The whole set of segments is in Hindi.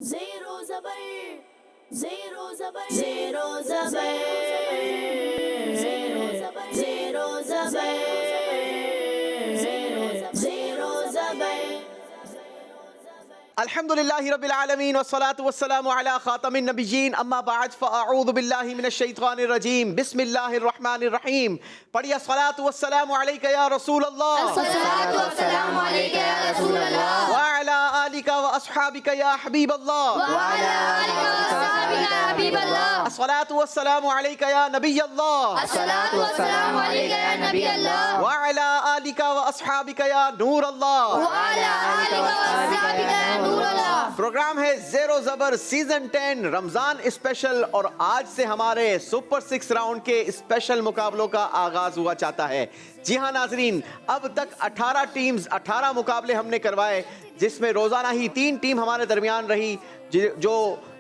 Zero zabar, zero zabar, zero zabar, zero zabar, zero zabar, zero zabar. अल्हम्दुलिल्लाहि रब्बिल आलमीन वस्सलातु वस्सलामु अला खातमिन नबिय्यीन अम्मा बाद फ़अऊज़ु बिल्लाहि मिनश शैतानिर रजीम बिस्मिल्लाहिर रहमानिर रहीम। पढ़िए सलातु वस्सलामु अलैका या रसूल अल्लाह अस्सलातु वस्सलामु अलैका या रसूल अल्लाह व अला आलिका व अस्हाबिका या हबीब अल्लाह व अला आलिका व अस्हाबिका या हबीब अल्लाह। अस्सलातु वस्सलामु अलैका या नबी अल्लाह अस्सलातु वस्सलामु अलैका या नबी अल्लाह व अला आलिका व अस्हाबिका या नूर अल्लाह। व अला आलिका व अस्हाबिका या नूर अल्लाह। प्रोग्राम है ज़ेरो ज़बर सीजन 10 रमजान स्पेशल और आज से हमारे सुपर 6 राउंड के स्पेशल मुकाबलों का आगाज हुआ चाहता है। जी हाँ नाजरीन, अब तक 18 टीम्स 18 मुकाबले हमने करवाए जिसमें रोजाना ही 3 टीम हमारे दरमियान रही जो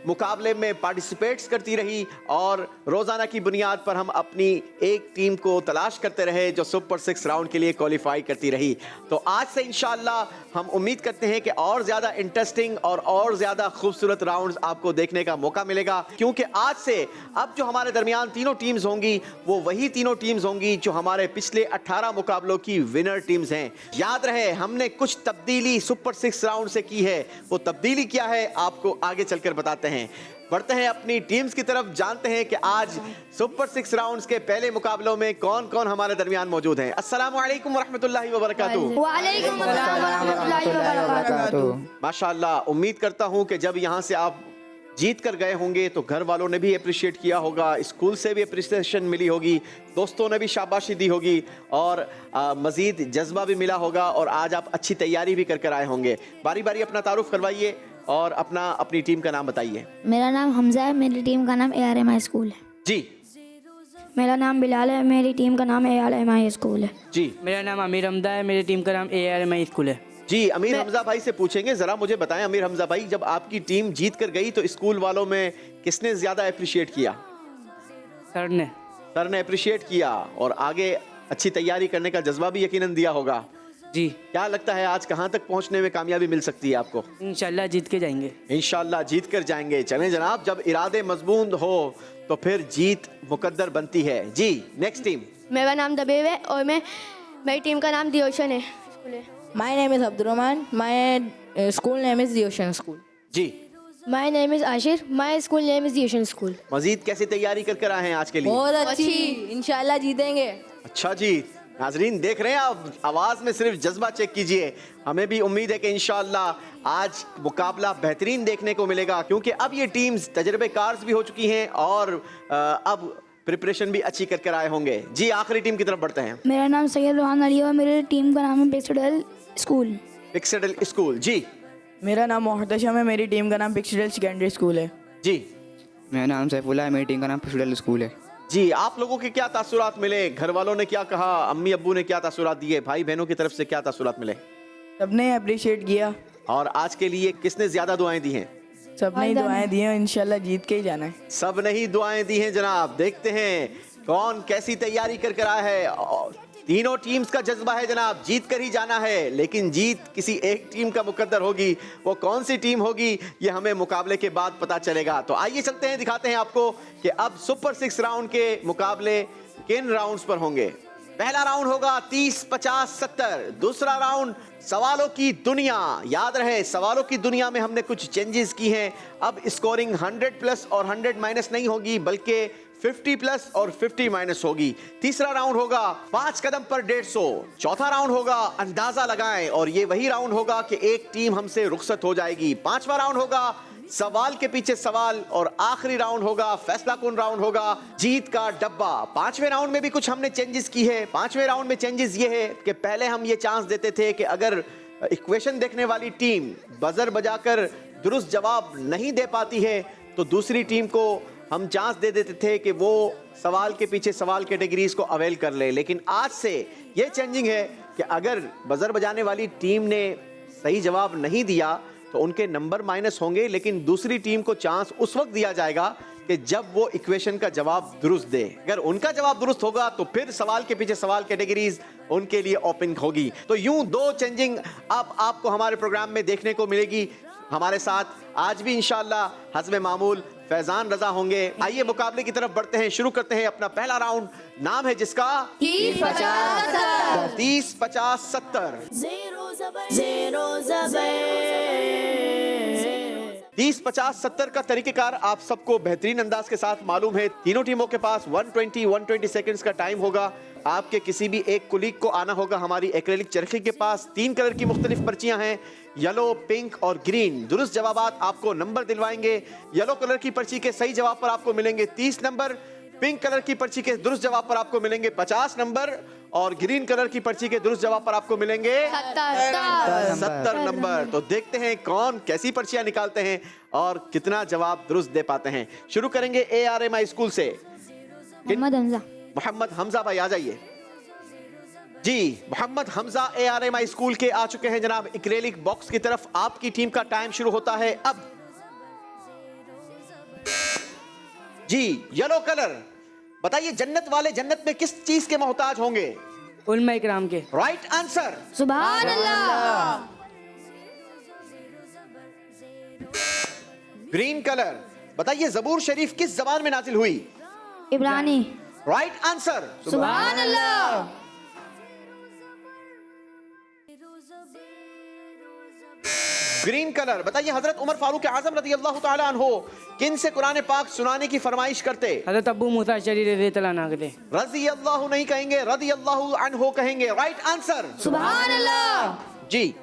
मुकाबले में पार्टिसिपेट्स करती रही और रोजाना की बुनियाद पर हम अपनी एक टीम को तलाश करते रहे जो सुपर 6 राउंड के लिए क्वालिफाई करती रही। तो आज से इंशाअल्लाह हम उम्मीद करते हैं कि और ज़्यादा इंटरेस्टिंग और ज़्यादा खूबसूरत राउंड्स आपको देखने का मौका मिलेगा, क्योंकि आज से अब जो हमारे दरमियान तीनों टीम्स होंगी वो वही तीनों टीम्स होंगी जो हमारे पिछले 18 मुकाबलों की विनर टीम्स हैं। याद रहे हमने कुछ तब्दीली सुपर 6 राउंड से की है, वो तब्दीली क्या है आपको आगे चलकर बताते हैं। बढ़ते हैं अपनी टीम्स की तरफ, जानते हैं कि आज सुपर 6 राउंड्स के पहले मुकाबलों में कौन कौन हमारे दरमियान मौजूद हैं। अस्सलामु अलैकुम वरहमतुल्लाहि वबरकातुहू। वालेकुम अस्सलाम व रहमतुल्लाहि व बरकातुहू। माशाअल्लाह, उम्मीद करता हूं कि जब यहाँ से आप जीत कर गए होंगे तो घर वालों ने भी अप्रिशिएट किया होगा, स्कूल से भी अप्रिसिएशन मिली होगी, दोस्तों ने भी शाबाशी दी होगी और मज़ीद जज्बा भी मिला होगा और आज आप अच्छी तैयारी भी कर आए होंगे। बारी बारी अपना तारुफ करवाइए और अपनी टीम का नाम बताइए। मेरा नाम हमजा है, मेरी टीम का नाम ARMI स्कूल है। जी। मेरा नाम बिलाल है, मेरी टीम का नाम ARMI स्कूल है। जी। मेरा नाम अमीर हमदा है, मेरी टीम का नाम ARMI स्कूल है। जी, अमीर हमजा भाई से पूछेंगे, ज़रा मुझे बताएं अमीर हमजा भाई, जब आपकी टीम जीत कर गई तो स्कूल वालों में किसने ज़्यादा अप्रिशिएट किया? सर ने अप्रिशिएट किया और आगे अच्छी तैयारी करने का जज्बा भी यकीनन दिया होगा। जी। क्या लगता है आज कहाँ तक पहुँचने में कामयाबी मिल सकती है आपको? इंशाल्लाह जीत के जाएंगे। इंशाल्लाह जीत कर जाएंगे। चलें जनाब, जब इरादे मजबूत हो तो फिर जीत मुकद्दर बनती है। जी, नेक्स्ट टीम। मेरा नाम दबेव है और मेरी टीम का नाम दी ओशन है। My name is Abdurrahman. My school name is The Ocean School. जी। My name is Ashir, my school name is the Ocean School. Majeed कैसी तैयारी कर आए हैं आज के लिए? बहुत अच्छी, इंशाल्लाह जीतेंगे। अच्छा जी, नाजरीन देख रहे हैं आप, आवाज़ में सिर्फ जज्बा चेक कीजिए। हमें भी उम्मीद है कि इंशाअल्लाह आज मुकाबला बेहतरीन देखने को मिलेगा, क्योंकि अब ये टीम्स तजर्बेकार भी हो चुकी हैं और अब प्रिपरेशन भी अच्छी कर आए होंगे। जी, आखिरी टीम की तरफ बढ़ते हैं। मेरा नाम सैयद रोहान अली है और मेरी टीम का नाम है पिक्सडल स्कूल। पिक्सडल स्कूल। जी। मेरा नाम मोहतशम है, मेरी टीम का नाम पिक्सडल सेकेंडरी स्कूल है। जी। मेरा नाम सैफुल्लाह है, मेरी टीम का नाम पिक्सडल स्कूल है। जी, आप लोगों के क्या तासुरात मिले? घर वालों ने क्या कहा? अम्मी अब्बू ने क्या तासुरात दिए? भाई बहनों की तरफ से क्या तासुरात मिले? सबने अप्रिशिएट किया। और आज के लिए किसने ज्यादा दुआएं दी हैं? सबने ही दुआएं दी हैं, इंशाल्लाह जीत के ही जाना है। सब ने ही दुआएं दी हैं जनाब। देखते हैं कौन कैसी तैयारी कर आया है। तीनों टीम्स का जज्बा है जनाब, जीत कर ही जाना है, लेकिन जीत किसी एक टीम का मुकद्दर होगी। वो कौन सी टीम होगी ये हमें मुकाबले के बाद पता चलेगा। तो आइए चलते हैं, दिखाते हैं आपको कि अब सुपर 6 राउंड के मुकाबले किन राउंड्स पर होंगे। पहला राउंड होगा 30, 50, 70। दूसरा राउंड सवालों की दुनिया। याद रहे सवालों की दुनिया में हमने कुछ चेंजेस की हैं। अब स्कोरिंग 100 प्लस और 100 माइनस नहीं होगी, बल्कि 50 प्लस और 50 माइनस होगी। तीसरा राउंड होगा 5 कदम पर 150। चौथा राउंड होगा अंदाजा लगाएं और ये वही राउंड होगा कि एक टीम हमसे रुखसत हो जाएगी। पांचवा राउंड होगा सवाल के पीछे सवाल और आखिरी राउंड होगा फैसला कौन राउंड होगा, जीत का डब्बा। पांचवें राउंड में भी कुछ हमने चेंजेस की है। पांचवें राउंड में चेंजेस ये है कि पहले हम ये चांस देते थे कि अगर इक्वेशन देखने वाली टीम बजर बजाकर दुरुस्त जवाब नहीं दे पाती है तो दूसरी टीम को हम चांस दे देते थे कि वो सवाल के पीछे सवाल कैटेगरीज को अवेल कर ले। लेकिन आज से ये चेंजिंग है कि अगर बजर बजाने वाली टीम ने सही जवाब नहीं दिया तो उनके नंबर माइनस होंगे, लेकिन दूसरी टीम को चांस उस वक्त दिया जाएगा कि जब वो इक्वेशन का जवाब दुरुस्त दे। अगर उनका जवाब दुरुस्त होगा तो फिर सवाल के पीछे सवाल कैटेगरीज उनके लिए ओपन होगी। तो यूं 2 चेंजिंग अब आपको हमारे प्रोग्राम में देखने को मिलेगी। हमारे साथ आज भी इंशाअल्लाह हस्ब मामूल फैजान रजा होंगे। आइए मुकाबले की तरफ बढ़ते हैं, शुरू करते हैं अपना पहला राउंड। नाम है जिसका 30-50-70। 0 ज़बर 0 ज़बर 30-50-70 का तरीकेकार आप सबको बेहतरीन अंदाज के साथ मालूम है। तीनों टीमों के पास 120 सेकंड्स का टाइम होगा। आपके किसी भी एक कुलीग को आना होगा हमारी एक्रेलिक चरखी के पास। 3 कलर की मुख्तलिफ पर्चियां हैं, येलो, पिंक और ग्रीन। दुरुस्त जवाबात आपको नंबर दिलवाएंगे। येलो कलर की पर्ची के सही जवाब पर आपको मिलेंगे 30 नंबर, पिंक कलर की पर्ची के दुरुस्त जवाब पर आपको मिलेंगे 50 नंबर और ग्रीन कलर की पर्ची के दुरुस्त जवाब पर आपको मिलेंगे 70 नंबर। तो देखते हैं कौन कैसी पर्चियां निकालते हैं और कितना जवाब दुरुस्त दे पाते हैं। शुरू करेंगे ARMI स्कूल से। मोहम्मद हमजा। मोहम्मद हमजा भाई आ जाइए जी। मोहम्मद हमजा ARMI स्कूल के आ चुके हैं जनाब एक्रेलिक बॉक्स की तरफ। आपकी टीम का टाइम शुरू होता है अब जी। येलो कलर, बताइए जन्नत वाले जन्नत में किस चीज के मोहताज होंगे? उलमा इकराम के। Right answer. सुभान अल्लाह। ग्रीन कलर, बताइए ज़बूर शरीफ किस जबान में नाजिल हुई? इब्रानी। Right answer. सुभान अल्लाह। ग्रीन कलर, बताइए हजरत उमर फारूक आजम रज़ी अल्लाह ताला अन्हो किन से कुरान पाक सुनाने की फरमाइश करते? हज़रत अबू मूसा अशअरी रज़ियल्लाहु अन्हु के। रज़ी अल्लाह नहीं कहेंगे, रज़ी अल्लाह अन्हो कहेंगे। Right answer. सुभान अल्लाह। जी।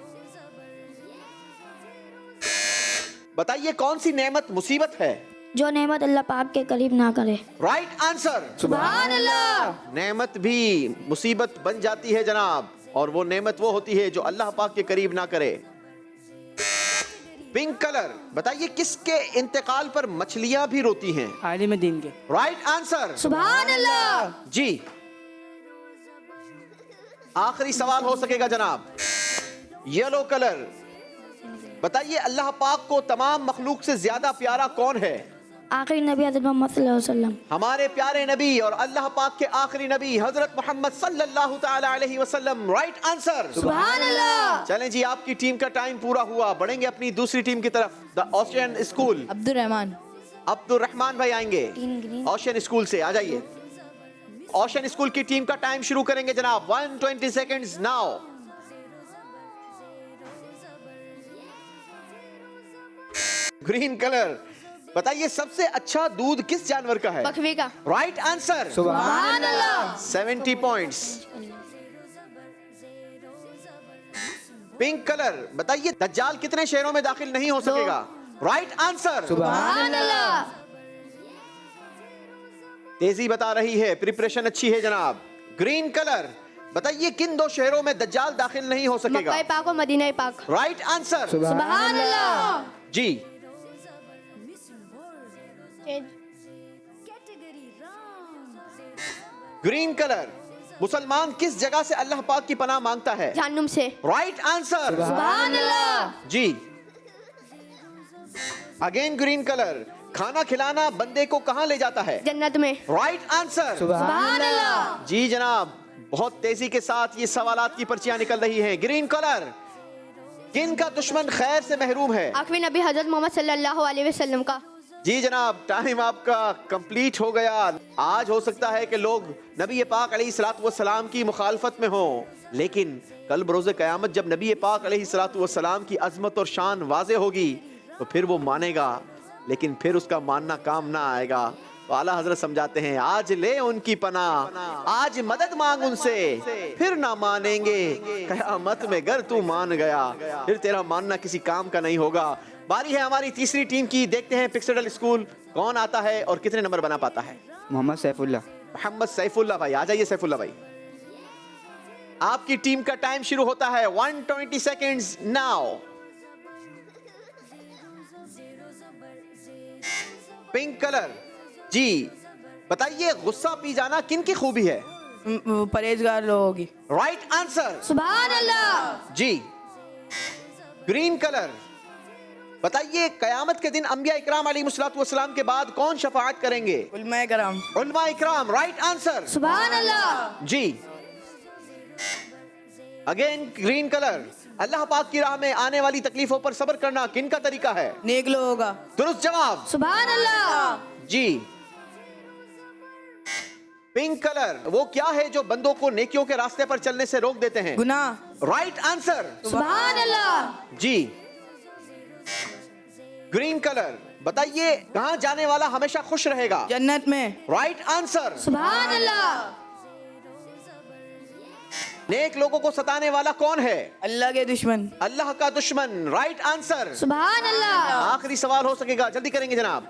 बताइए कौन सी नेमत मुसीबत है? जो नेमत अल्लाह पाक के करीब ना करे। Right answer. सुभान अल्लाह। नेमत भी मुसीबत बन जाती है जनाब, और वो नेमत वो होती है जो अल्लाह पाक के करीब ना करे। पिंक कलर, बताइए किसके इंतकाल पर मछलियां भी रोती हैं? आलिम दीन के। Right answer. सुभान अल्लाह। जी। आखिरी सवाल हो सकेगा जनाब। येलो कलर, बताइए अल्लाह पाक को तमाम मखलूक से ज्यादा प्यारा कौन है? आखिरी नबी हज़रत मोहम्मद सल्लल्लाहु अलैहि वसल्लम। हमारे प्यारे नबी और अल्लाह पाक के आखिरी नबी हजरत मोहम्मद सल्लल्लाहु ताला अलैहि वसल्लम। Right answer. सुभान अल्लाह। चलें जी, आपकी टीम का टाइम पूरा हुआ। बढ़ेंगे अपनी दूसरी टीम की तरफ, the ocean school. Abdul Rahman. Abdul Rahman भाई आएंगे ग्रीन। ओशियन स्कूल से। आ जाइए। ओशियन स्कूल की टीम का टाइम शुरू करेंगे जनाब। 120 सेकंड्स नाउ। ग्रीन कलर, बताइए सबसे अच्छा दूध किस जानवर का है? बकरी का। Right answer. सुभान अल्लाह। 70 पॉइंट्स। पिंक कलर, बताइए दज्जाल कितने शहरों में दाखिल नहीं हो सकेगा? Right answer. सुभान अल्लाह। तेजी बता रही है, प्रिपरेशन अच्छी है जनाब। ग्रीन कलर, बताइए किन 2 शहरों में दज्जाल दाखिल नहीं हो सकेगा? मक्का पाक और मदीना पाक। Right answer. सुभान अल्लाह। जी। ग्रीन कलर, मुसलमान किस जगह से अल्लाह पाक की पनाह मांगता है? जहन्नुम से। Right answer. सुभान अल्लाह। जी। अगेन ग्रीन कलर, खाना खिलाना बंदे को कहां ले जाता है? जन्नत में। Right answer. सुभान अल्लाह। जी जनाब, बहुत तेजी के साथ ये सवालात की पर्चियां निकल रही हैं। ग्रीन कलर, किन का दुश्मन खैर से महरूम है? आखिरी नबी हजरत मोहम्मद सल्लल्लाहु अलैहि वसल्लम का। जी जनाब, टाइम आपका कंप्लीट हो गया। आज हो सकता है कि लोग नबी पाक अलैहिस्सलातु वस्सलाम की मुखालफत में हों, लेकिन कल बरोज़े क़यामत जब नबी पाक अलैहिस्सलातु वस्सलाम की अज़मत और शान वाज़े होगी तो फिर वो मानेगा, लेकिन फिर उसका मानना काम ना आएगा। तो आला हजरत समझाते हैं, आज ले उनकी पनाह, आज मदद मांग उनसे, फिर ना मानेंगे क़यामत में गर तू मान गया, फिर तेरा मानना किसी काम का नहीं होगा। बारी है हमारी तीसरी टीम की। देखते हैं पिक्सडल स्कूल कौन आता है और कितने नंबर बना पाता है। मोहम्मद सैफुल्लाह। मोहम्मद सैफुल्लाह भाई आ जाइए। सैफुल्लाह भाई, आपकी टीम का टाइम शुरू होता है। 120 सेकंड्स नाउ। पिंक कलर, जी बताइए गुस्सा पी जाना किन की खूबी है? परहेजगार लोगों की। Right answer. सुभान अल्लाह। जी। ग्रीन कलर, बताइए कयामत के दिन अंबिया इकराम अलैहिस्सलातु वस्सलाम के बाद कौन शफाअत करेंगे? उलमा इकराम। उलमा इकराम। Right answer. सुभान अल्लाह। जी। अगेन ग्रीन कलर, अल्लाह पाक की राह में आने वाली तकलीफों पर सब्र करना किन का तरीका है? नेक लोगों का। दुरुस्त जवाब। सुभान अल्लाह। जी। पिंक कलर वो क्या है जो बंदों को नेकियों के रास्ते पर चलने से रोक देते हैं? गुनाह। Right answer. सुभान अल्लाह। जी। ग्रीन कलर बताइए कहां जाने वाला हमेशा खुश रहेगा? जन्नत में। Right answer. सुभान अल्लाह। नेक लोगों को सताने वाला कौन है? अल्लाह के दुश्मन। अल्लाह का दुश्मन। Right answer. सुभान अल्लाह। आखिरी सवाल हो सकेगा, जल्दी करेंगे जनाब।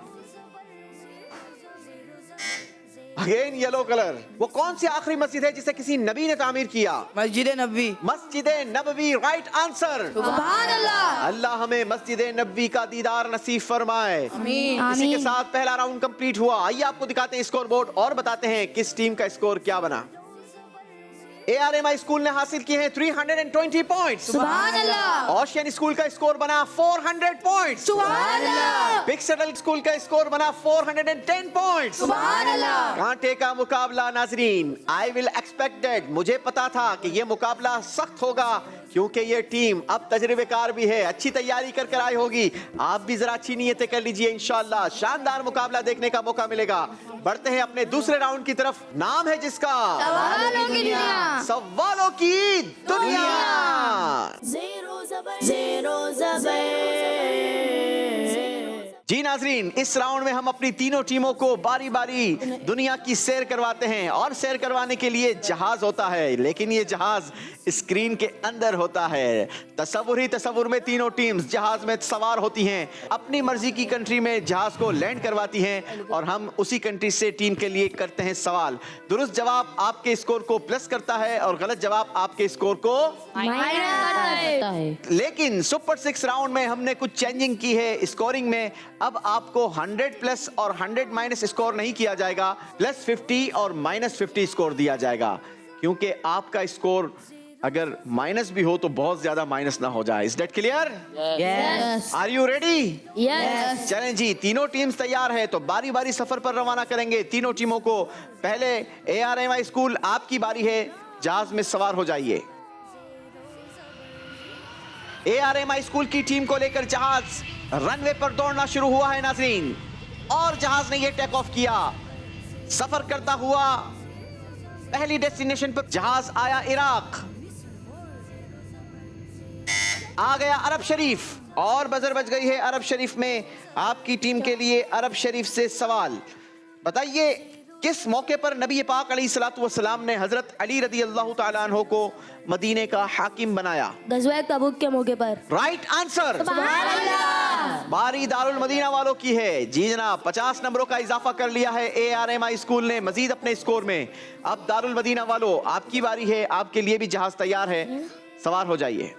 अगेन येलो कलर वो कौन सी आखिरी मस्जिद है जिसे किसी नबी ने तामीर किया? मस्जिद नबवी। मस्जिद नबवी। Right answer. सुभान अल्लाह। अल्लाह हमें मस्जिद नबवी का दीदार नसीब फरमाए। इसी के साथ पहला राउंड कंप्लीट हुआ। आइए आपको दिखाते हैं स्कोर बोर्ड और बताते हैं किस टीम का स्कोर क्या बना। ARMI स्कूल ने हासिल किए हैं 320 पॉइंट्स। सुभान अल्लाह। ओशियन स्कूल का स्कोर बना 400 पॉइंट्स। सुभान अल्लाह। पिक्सेडल स्कूल का स्कोर बना 410 पॉइंट्स। सुभान अल्लाह। कांटे का मुकाबला नाजरीन। आई विल एक्सपेक्टेड, मुझे पता था कि ये मुकाबला सख्त होगा क्योंकि ये टीम अब तजर्बेकार भी है, अच्छी तैयारी कर आई होगी। आप भी जरा अच्छी नियतें कर लीजिए, इंशाल्लाह शानदार मुकाबला देखने का मौका मिलेगा। बढ़ते हैं अपने दूसरे राउंड की तरफ। नाम है जिसका सवालों की दुनिया। सवालों की दुनिया। Zero Zabay. जी नाजरीन, इस राउंड में हम अपनी तीनों टीमों को बारी बारी दुनिया की सैर करवाते हैं और सैर करवाने के लिए जहाज होता है, लेकिन ये जहाज स्क्रीन के अंदर होता है। तसव्वुर ही तसव्वुर में तीनों टीम्स जहाज में सवार होती हैं, अपनी मर्जी की कंट्री में जहाज को लैंड करवाती हैं और हम उसी कंट्री से टीम के लिए करते हैं सवाल। दुरुस्त जवाब आपके स्कोर को प्लस करता है और गलत जवाब आपके स्कोर को लेकिन सुपर 6 राउंड में हमने कुछ चेंजिंग की है स्कोरिंग में। अब आपको 100 प्लस और 100 माइनस स्कोर नहीं किया जाएगा, प्लस 50 और माइनस 50 स्कोर दिया जाएगा, क्योंकि आपका स्कोर अगर माइनस भी हो तो बहुत ज्यादा माइनस ना हो जाए। Is that clear? Yes. Are you ready? Yes. चलें जी, तीनों टीम्स तैयार है तो बारी बारी सफर पर रवाना करेंगे तीनों टीमों को। पहले ARMI स्कूल आपकी बारी है, जहाज में सवार हो जाइए। ARMI स्कूल की टीम को लेकर जहाज रनवे पर दौड़ना शुरू हुआ है नाजरीन, और जहाज ने यह टेक ऑफ किया। सफर करता हुआ पहली डेस्टिनेशन पर जहाज आया इराक, आ गया अरब शरीफ और बजर बज गई है अरब शरीफ में। आपकी टीम के लिए अरब शरीफ से सवाल। बताइए किस मौके पर नबी पाक अलैहिस्सलातु वस्सलाम ने हजरत अली रदी अल्लाह तआला अन्हो को मदीने का हाकिम बनाया? गज़वा तबूक के मौके पर। Right answer. सुभान अल्लाह। बारी दारुल मदीना वालों की है। जी जनाब, 50 नंबरों का इजाफा कर लिया है ARMI स्कूल ने मजीद अपने स्कोर में। अब दारुल मदीना वालों आपकी बारी है, आपके लिए भी जहाज तैयार है, सवार हो जाइए।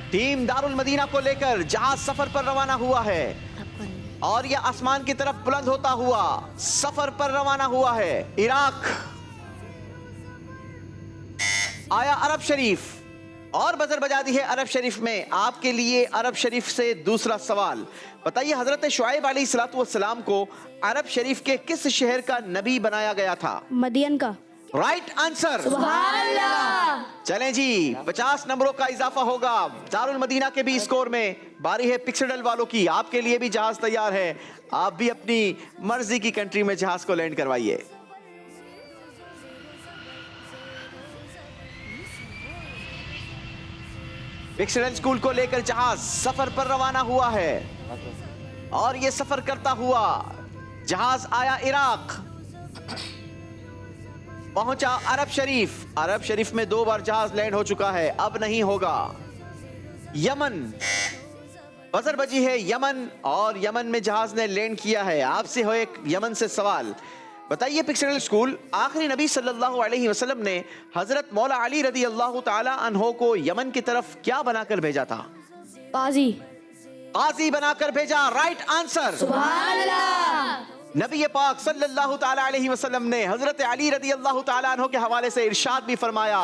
टीम दारुल मदीना को लेकर जहाज सफर पर रवाना हुआ है और यह आसमान की तरफ बुलंद होता हुआ सफर पर रवाना हुआ है। इराक आया अरब शरीफ और बजर बजा दी है अरब शरीफ में। आपके लिए अरब शरीफ से दूसरा सवाल। बताइए हजरत शुआइब अलैहिस्सलातु वस्सलाम को अरब शरीफ के किस शहर का नबी बनाया गया था? मदियन का। Right answer. सुभान अल्लाह। चलें जी, 50 नंबरों का इजाफा होगा दारुल मदीना के भी स्कोर में। बारी है पिक्सेडल वालों की, आपके लिए भी जहाज तैयार है, आप भी अपनी मर्जी की कंट्री में जहाज को लैंड करवाइए। पिक्सेडल स्कूल को लेकर जहाज सफर पर रवाना हुआ है और ये सफर करता हुआ जहाज आया इराक, पहुंचा अरब शरीफ। अरब शरीफ में 2 बार जहाज लैंड हो चुका है, अब नहीं होगा। यमन, बजर बजी है यमन और यमन में जहाज ने लैंड किया है। आपसे हो एक यमन से सवाल। बताइए पिक्सेडल स्कूल आखिरी नबी सल्लल्लाहु अलैहि वसल्लम ने हजरत मौला अली रदी अल्लाह ताला अन्हो को यमन की तरफ क्या बनाकर भेजा था? काजी। काजी बनाकर भेजा। Right answer. सुभान अल्लाह। नबी पाक सल्लल्लाहु ताला अलैहि वसल्लम ने हजरत अली रदी अल्लाह ताला अन्हो के हवाले से इरशाद भी फरमाया,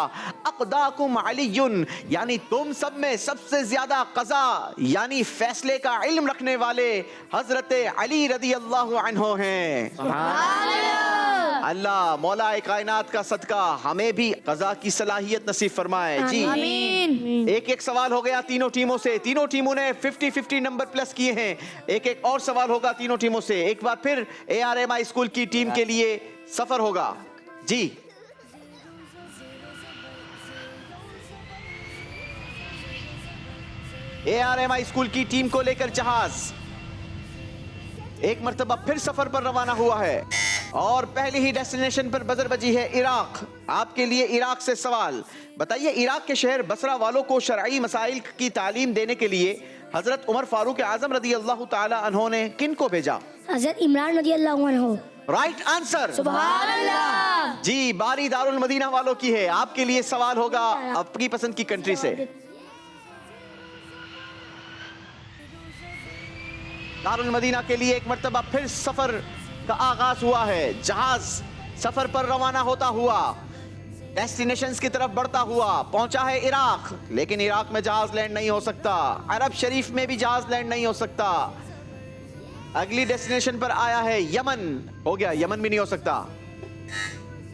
अक़दाकुम अलीयुन, यानी तुम सब में सबसे ज्यादा क़ज़ा यानी फैसले का इल्म रखने वाले हजरत अली रदी अल्लाह अन्हो हैं। अल्लाह मौला कायनात का सदका हमें भी कज़ा की सलाहियत नसीब फरमाए जी। आमीन। एक एक सवाल हो गया तीनों टीमों से। तीनों टीमों ने 50-50 नंबर प्लस किए हैं। एक एक और सवाल होगा तीनों टीमों से। एक बार फिर ARMI स्कूल की टीम के लिए सफर होगा जी। ARMI स्कूल की टीम को लेकर जहाज एक मर्तबा फिर सफर पर रवाना हुआ है और पहली ही डेस्टिनेशन पर बजर बजी है इराक। आपके लिए इराक से सवाल। बताइए इराक के शहर बसरा वालों को शरई मसाइल की तालीम देने के लिए हजरत उमर फारूक आजम रदी अल्लाह ताला अन्हो ने किन को भेजा? हजरत इमरान रजी अल्लाह अन्हु। Right answer. सुभान अल्लाह। जी बारी दारुल मदीना वालों की है। आपके लिए सवाल होगा अपनी पसंद की कंट्री से। दारुल मदीना के लिए एक मर्तबा फिर सफर का आगाज हुआ है। जहाज सफर पर रवाना होता हुआ डेस्टिनेशंस की तरफ बढ़ता हुआ पहुंचा है इराक, लेकिन इराक में जहाज लैंड नहीं हो सकता। अरब शरीफ में भी जहाज लैंड नहीं हो सकता। अगली डेस्टिनेशन पर आया है यमन। हो गया, यमन भी नहीं हो सकता।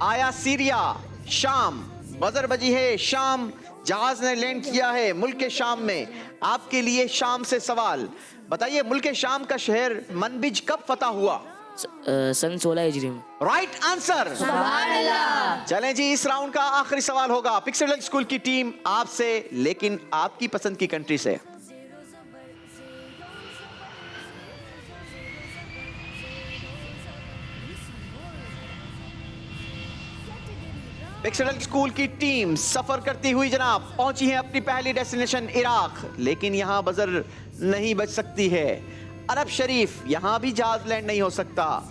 आया सीरिया, शाम, बजर बजी है शाम। जहाज ने लैंड किया है मुल्क के शाम में। आपके लिए शाम से सवाल। बताइए मुल्क शाम का शहर मनबिज कब फतह हुआ? सन 16 हिजरी में। Right answer. चलें जी, इस राउंड का आखिरी सवाल होगा पिक्सेल स्कूल की टीम आपसे, लेकिन आपकी पसंद की कंट्री से। पिक्सेल स्कूल की टीम सफर करती हुई जनाब पहुंची है अपनी पहली डेस्टिनेशन इराक, लेकिन यहां बजर नहीं बच सकती है। अरब शरीफ, यहां भी जहाज लैंड नहीं हो सकता।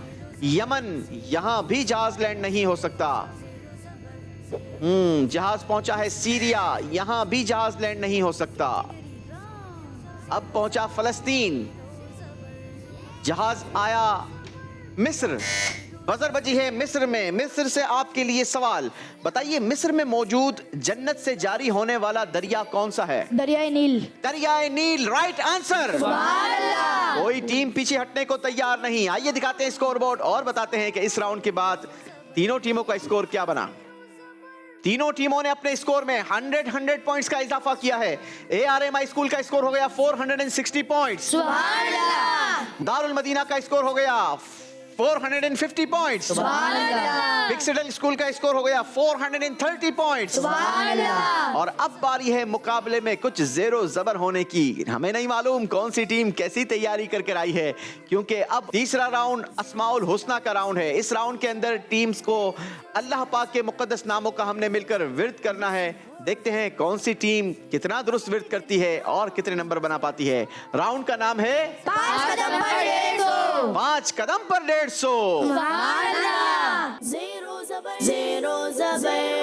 यमन, यहां भी जहाज लैंड नहीं हो सकता। जहाज पहुंचा है सीरिया, यहां भी जहाज लैंड नहीं हो सकता। अब पहुंचा फलस्तीन, जहाज आया मिस्र। बजर बजी है मिस्र में। मिस्र से आपके लिए सवाल। बताइए मिस्र में मौजूद जन्नत से जारी होने वाला दरिया कौन सा है? दरियाए नील। दरियाए नील। Right answer. कोई टीम पीछे हटने को तैयार नहीं। आइए दिखाते हैं स्कोर बोर्ड और बताते हैं कि इस राउंड के बाद तीनों टीमों का स्कोर क्या बना। तीनों टीमों ने अपने स्कोर में 100 पॉइंट्स का इजाफा किया है। ARMI स्कूल का स्कोर हो गया 460 पॉइंट्स। दारुल मदीना का स्कोर हो गया 450 पॉइंट्स। पिक्सेल स्कूल का स्कोर हो गया 430 पॉइंट्स। और अब बारी है मुकाबले में कुछ ज़ेरो ज़बर होने की। हमें नहीं मालूम कौन सी टीम कैसी तैयारी करके आई है, क्योंकि अब तीसरा राउंड अस्माउल हुस्ना का राउंड है। इस राउंड के अंदर टीम्स को अल्लाह पाक के मुकद्दस नामों का हमने मिलकर विर्द करना है। देखते हैं कौन सी टीम कितना दुरुस्त विर्द करती है और कितने नंबर बना पाती है। राउंड का नाम है 5 कदम पर 150। 5 कदम पर 150। ज़ेरो ज़बर।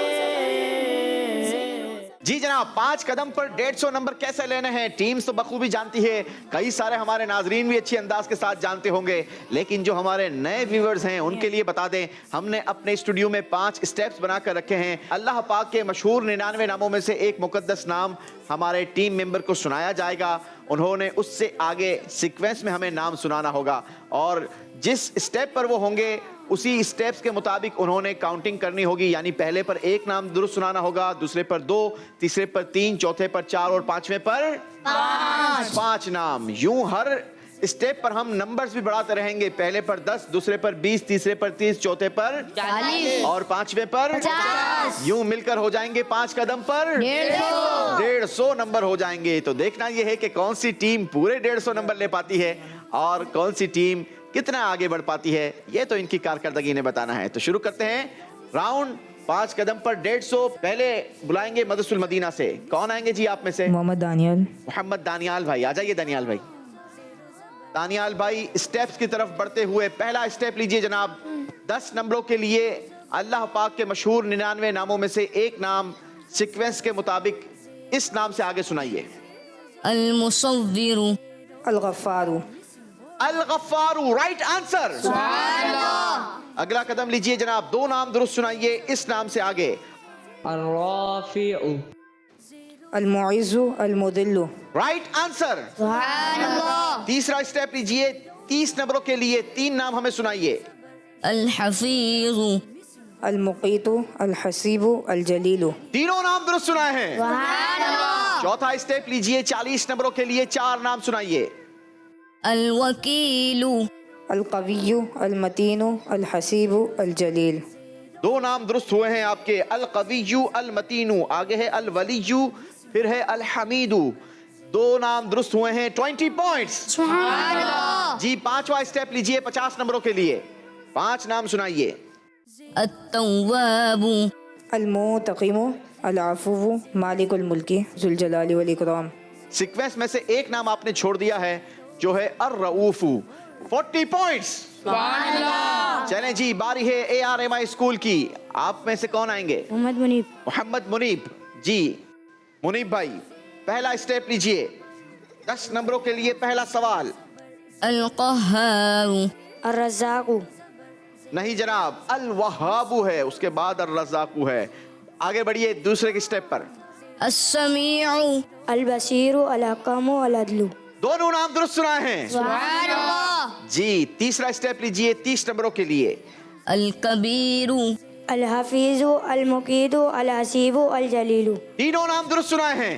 जी जनाब, 5 कदम पर 150 नंबर कैसे लेने हैं टीम्स तो बखूबी जानती है। कई सारे हमारे नाजरीन भी अच्छी अंदाज के साथ जानते होंगे, लेकिन जो हमारे नए व्यूअर्स हैं उनके लिए बता दें, हमने अपने स्टूडियो में 5 स्टेप्स बनाकर रखे हैं। अल्लाह पाक के मशहूर 99 नामों में से एक मुकद्दस नाम हमारे टीम मेंबर को सुनाया जाएगा। उन्होंने उससे आगे सीक्वेंस में हमें नाम सुनाना होगा और जिस स्टेप पर वो होंगे उसी स्टेप्स के मुताबिक उन्होंने काउंटिंग करनी होगी। यानी पहले पर 1 नाम दुरुस्त सुनाना होगा, दूसरे पर 2, तीसरे पर 3, चौथे पर 4 और 5वें पर 5 नाम। यूं हर स्टेप पर हम नंबर्स भी बढ़ाते रहेंगे। पहले पर 10, दूसरे पर 20, तीसरे पर 30, चौथे पर 40 और 5वें पर 50। यूं मिलकर हो जाएंगे 5 कदम पर 150 नंबर हो जाएंगे। तो देखना यह है कि कौन सी टीम पूरे 150 नंबर ले पाती है और कौन सी टीम कितना आगे बढ़ पाती है। ये तो इनकी कारकर्दगी ने बताना है। तो शुरू करते हैं राउंड 5 कदम पर 150। पहले बुलाएंगे मदरसुल मदीना से। कौन आएंगे जी आप में से? मोहम्मद दानियाल। मोहम्मद दानियाल भाई, आ जाइए दानियाल भाई। दानियाल भाई स्टेप्स की तरफ बढ़ते हुए पहला स्टेप लीजिए जनाब। 10 नंबरों के लिए अल्लाह पाक के मशहूर 99 नामों में से एक नाम सीक्वेंस के मुताबिक इस नाम से आगे सुनाइए। अल-मुसव्विरु। अल-गफ्फारु। अल-गफ्फारु। Right answer. अगला कदम लीजिए जनाब। 2 नाम दुरुस्त सुनाइए इस नाम से आगे। अर्राफिउ। अल-मुइज़्ज़ु। अल-मुदिल्लु। Right answer. तीसरा स्टेप लीजिए। 30 नंबरों के लिए 3 नाम हमें सुनाइए। अल हफीज़ अल मुक़ीतु अल हसीबु अल जलीलु। तीनों नाम दुरुस्त सुनाए हैं। चौथा स्टेप लीजिए, 40 नंबरों के लिए 4 नाम सुनाइए। अल वकीलु अल कविय्यु अल मतीनु अल हसीबु अल जलील। 2 नाम दुरुस्त हुए हैं आपके, अल कविय्यु अल मतीनु, आगे है अल वलिय्यु, फिर है अल हमीदु। 2 नाम दुरुस्त हुए हैं, 20 पॉइंट्स। जी 5वां स्टेप लीजिए, 50 नंबरों के लिए 5 नाम सुनाइए। अत्तव्वाबु अल मुतक़िमु अल अफ़ुव्वु मालिकुल मुल्की ज़ुल जलाली वल इकराम। सीक्वेंस में से एक नाम आपने छोड़ दिया है जो है अर्रऊफु। 40 पॉइंट्स। चलें जी, बारी है ARMI स्कूल की। आप में से कौन आएंगे? मोहम्मद मुनीब। मोहम्मद मुनीब जी। मुनीब भाई, पहला स्टेप लीजिए, 10 नंबरों के लिए पहला सवाल। अल क़हारु अर्रज़ाक़ु। नहीं जनाब, अल वहाबु है, उसके बाद अल रज़ाकु है। आगे बढ़िए दूसरे के स्टेप पर। अस्समीउ अल बसीरु अल हक्कमु अल अदलु। दोनों नाम दुरुस्त सुनाए हैं। जी तीसरा स्टेप लीजिए, 30 नंबरों के लिए। अल कबीरु अल हफीज़ु अल मुक़ीतु अल हसीबु अल जलीलु। तीनों नाम दुरुस्त सुनाए हैं।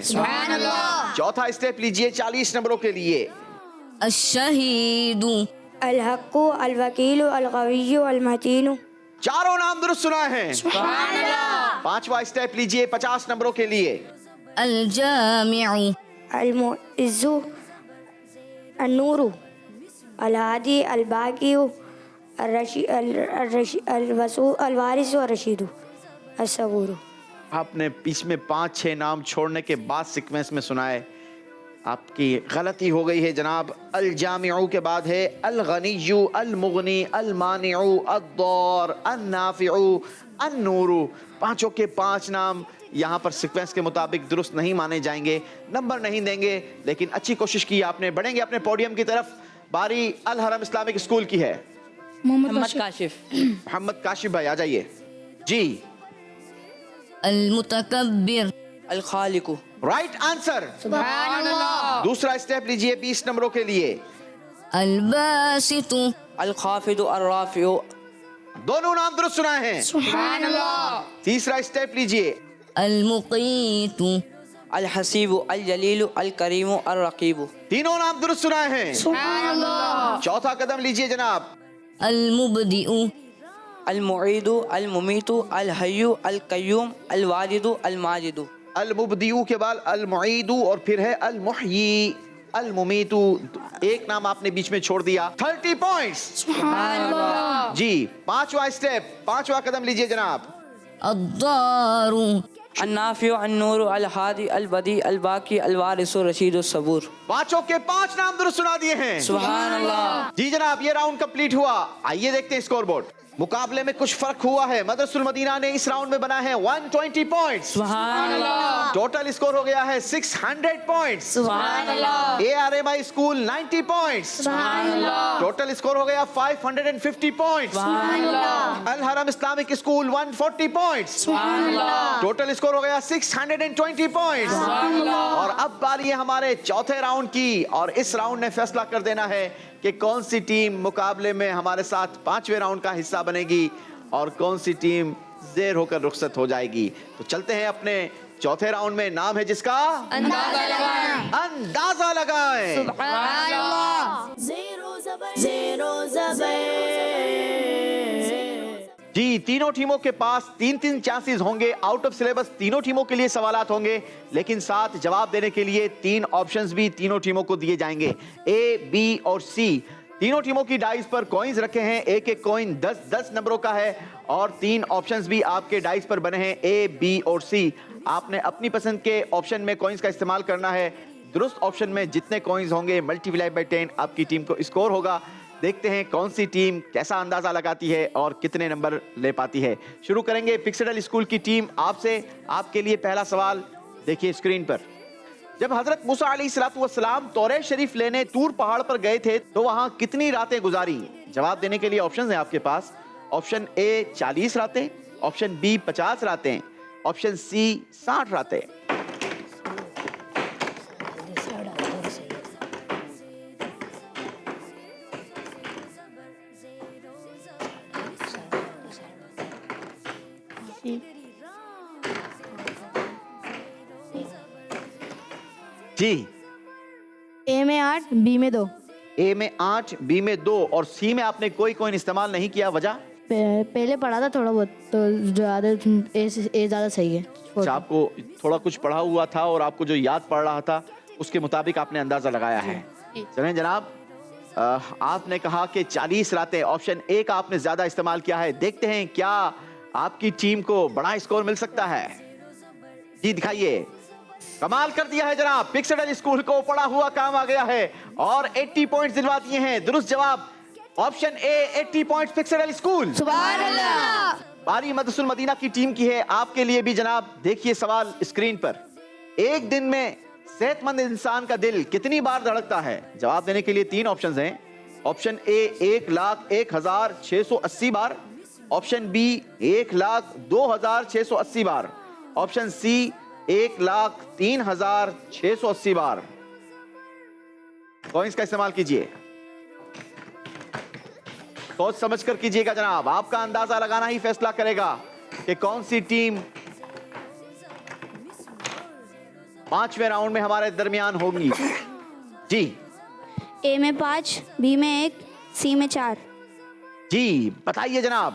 चौथा स्टेप लीजिए, 40 नंबरों के लिए। अश्शहीदु अल हक्कु अल वकीलु अल कविय्यु अल मतीनु। चारों नाम दुरुस्त सुनाए हैं। 5वां स्टेप लीजिए, 50 नंबरों के लिए। अल जामिउ अल मुइज़्ज़ु अन नूरु अल हादी अल बाक़ियु अल वसू अल वारिसु अल रशीदु अल सबूरु। आपने बीच में 5-6 नाम छोड़ने के बाद सीक्वेंस में सुनाए, आपकी गलती हो गई है जनाब। अल जामिउ के बाद है अल गनियु अल मुगनी अल मानिउ अद्दौर अन नाफिउ अन नूरु। पांचों के 5 नाम यहाँ पर सीक्वेंस के मुताबिक दुरुस्त नहीं माने जाएंगे, नंबर नहीं देंगे, लेकिन अच्छी कोशिश की आपने। बढ़ेंगे अपने पोडियम की तरफ। बारी अल हरम इस्लामिक स्कूल की है। मोहम्मद काशिफ। मोहम्मद काशिफ भाई आ जाइए जी। अल मुतकब्बिर अल खालिकु। Right answer. दूसरा स्टेप लीजिए, 20 नंबरों के लिए। अल बासितु अल खाफिदु अर राफिउ। दोनों नाम दुरुस्त सुनाए हैं। तीसरा स्टेप लीजिए। अल मुक़ीतु अल हसीबु अल जलीलु अल करीमु अर रकीबु। तीनों नाम दुरुस्त सुनाए हैं। चौथा कदम लीजिए जनाब। अल मुबदिउ अल मुईदु अल मुमीतु अल हय्यु अल कय्यूम अल वाजिदु अल माजिदु। अल मुबदिउ के बाद अल मुईदु और फिर है अल मुहयी अल मुमीतु। एक नाम आपने बीच में छोड़ दिया। 30 पॉइंट्स। जी 5वां स्टेप, 5वां कदम लीजिए जनाब। अद्दारु अन नाफिउ अन नूरु अल हादी अल बदी अल बाकी अल वारिसु रशीदु सबूर। पांचों के 5 नाम दुरुस्त सुना दिए हैं। सुभान अल्लाह। जी जनाब, ये राउंड कंप्लीट हुआ। आइए देखते हैं स्कोरबोर्ड। मुकाबले में कुछ फर्क हुआ है। मदरसुल मदीना ने इस राउंड में बना है 120 पॉइंट्स। सुभान अल्लाह। टोटल स्कोर हो गया है 600 पॉइंट्स। सुभान अल्लाह। ARMI school 90 points. सुभान अल्लाह। टोटल स्कोर हो गया 550 पॉइंट्स। सुभान अल्लाह। अल हरम इस्लामिक स्कूल 140 पॉइंट्स। सुभान अल्लाह। टोटल स्कोर हो गया 620 पॉइंट्स। सुभान अल्लाह। और अब बारी है हमारे चौथे राउंड की, और इस राउंड ने फैसला कर देना है कि कौन सी टीम मुकाबले में हमारे साथ 5वें राउंड का हिस्सा बनेगी और कौन सी टीम ज़ेर होकर रुखसत हो जाएगी। तो चलते हैं अपने चौथे राउंड में। नाम है जिसका अंदाजा लगाएं। अंदाजा लगाएं। सुभान अल्लाह। ज़ेरो ज़बर। जी तीनों टीमों के पास 3-3 चांसेस होंगे। आउट ऑफ सिलेबस तीनों टीमों के लिए सवालात होंगे, लेकिन साथ जवाब देने के लिए 3 ऑप्शंस भी तीनों टीमों को दिए जाएंगे, A, B और C। तीनों टीमों की डाइस पर कॉइन्स रखे हैं। एक एक कॉइन 10-10 नंबरों का है और 3 ऑप्शंस भी आपके डाइस पर बने हैं, A, B और C। आपने अपनी पसंद के ऑप्शन में कॉइन्स का इस्तेमाल करना है। दुरुस्त ऑप्शन में जितने कॉइन्स होंगे मल्टीप्लाई बाय 10 आपकी टीम को स्कोर होगा। देखते हैं कौन सी टीम कैसा अंदाजा लगाती है और कितने नंबर ले पाती है। शुरू करेंगे पिक्सेडल स्कूल की टीम आपसे। आपके लिए पहला सवाल देखिए स्क्रीन पर। जब हजरत मूसा अलैहिस्सलाम तौरेत शरीफ लेने तूर पहाड़ पर गए थे तो वहां कितनी रातें गुजारी? जवाब देने के लिए ऑप्शन है आपके पास। ऑप्शन ए 40 रातें, ऑप्शन बी 50 रातें, ऑप्शन सी 60 रातें। जी। ए में 8, बी में 2। ए में 8, बी में 2 और सी में आपने कोई कॉइन इस्तेमाल नहीं किया, वजह? पहले पढ़ा था थोड़ा बहुत, तो ज़्यादा ए ज़्यादा सही है। अच्छा, आपको थोड़ा कुछ पढ़ा हुआ था और आपको जो याद पड़ रहा था उसके मुताबिक आपने अंदाजा लगाया है। चलें जनाब, आपने कहा कि 40 रातें, ऑप्शन ए का आपने ज्यादा इस्तेमाल किया है। देखते हैं क्या आपकी टीम को बड़ा स्कोर मिल सकता है। जी दिखाइए, कमाल कर दिया है जनाब, पिक्सडल स्कूल को पड़ा हुआ काम आ गया है और 80 पॉइंट्स दिलवा दिए हैं। दुरुस्त जवाब ऑप्शन ए, 80 पॉइंट्स पिक्सडल स्कूल। सुभान अल्लाह। बारी मदरसुल मदीना की टीम की है, आपके लिए भी जनाब। देखिए सवाल स्क्रीन पर, एक दिन में सेहतमंद इंसान का दिल कितनी बार धड़कता है? जवाब देने के लिए 3 ऑप्शंस हैं। ऑप्शन ए 1,01,680 बार, ऑप्शन बी 1,02,680 बार, ऑप्शन सी 1,03,680 बार। कॉइंस का इस्तेमाल कीजिए, सोच समझ कर कीजिएगा जनाब, आपका अंदाजा लगाना ही फैसला करेगा कि कौन सी टीम 5वें राउंड में हमारे दरमियान होगी। जी। ए में 5, बी में 1, सी में 4। जी बताइए जनाब,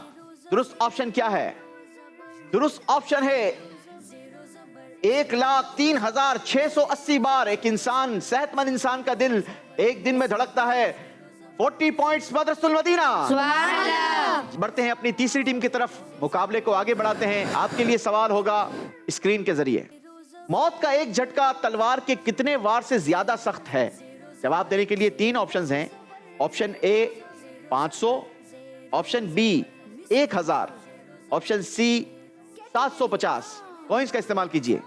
दुरुस्त ऑप्शन क्या है? दुरुस्त ऑप्शन है 1,03,680 बार एक इंसान, सेहतमंद इंसान का दिल एक दिन में धड़कता है। 40 पॉइंट्स मदरसुल मदीना। सुभान अल्लाह। बढ़ते हैं अपनी तीसरी टीम की तरफ, मुकाबले को आगे बढ़ाते हैं। आपके लिए सवाल होगा स्क्रीन के जरिए, मौत का एक झटका तलवार के कितने वार से ज्यादा सख्त है? जवाब देने के लिए 3 ऑप्शंस हैं। Option A 500, option B 1000, option C 750। Coins का इस्तेमाल कीजिए।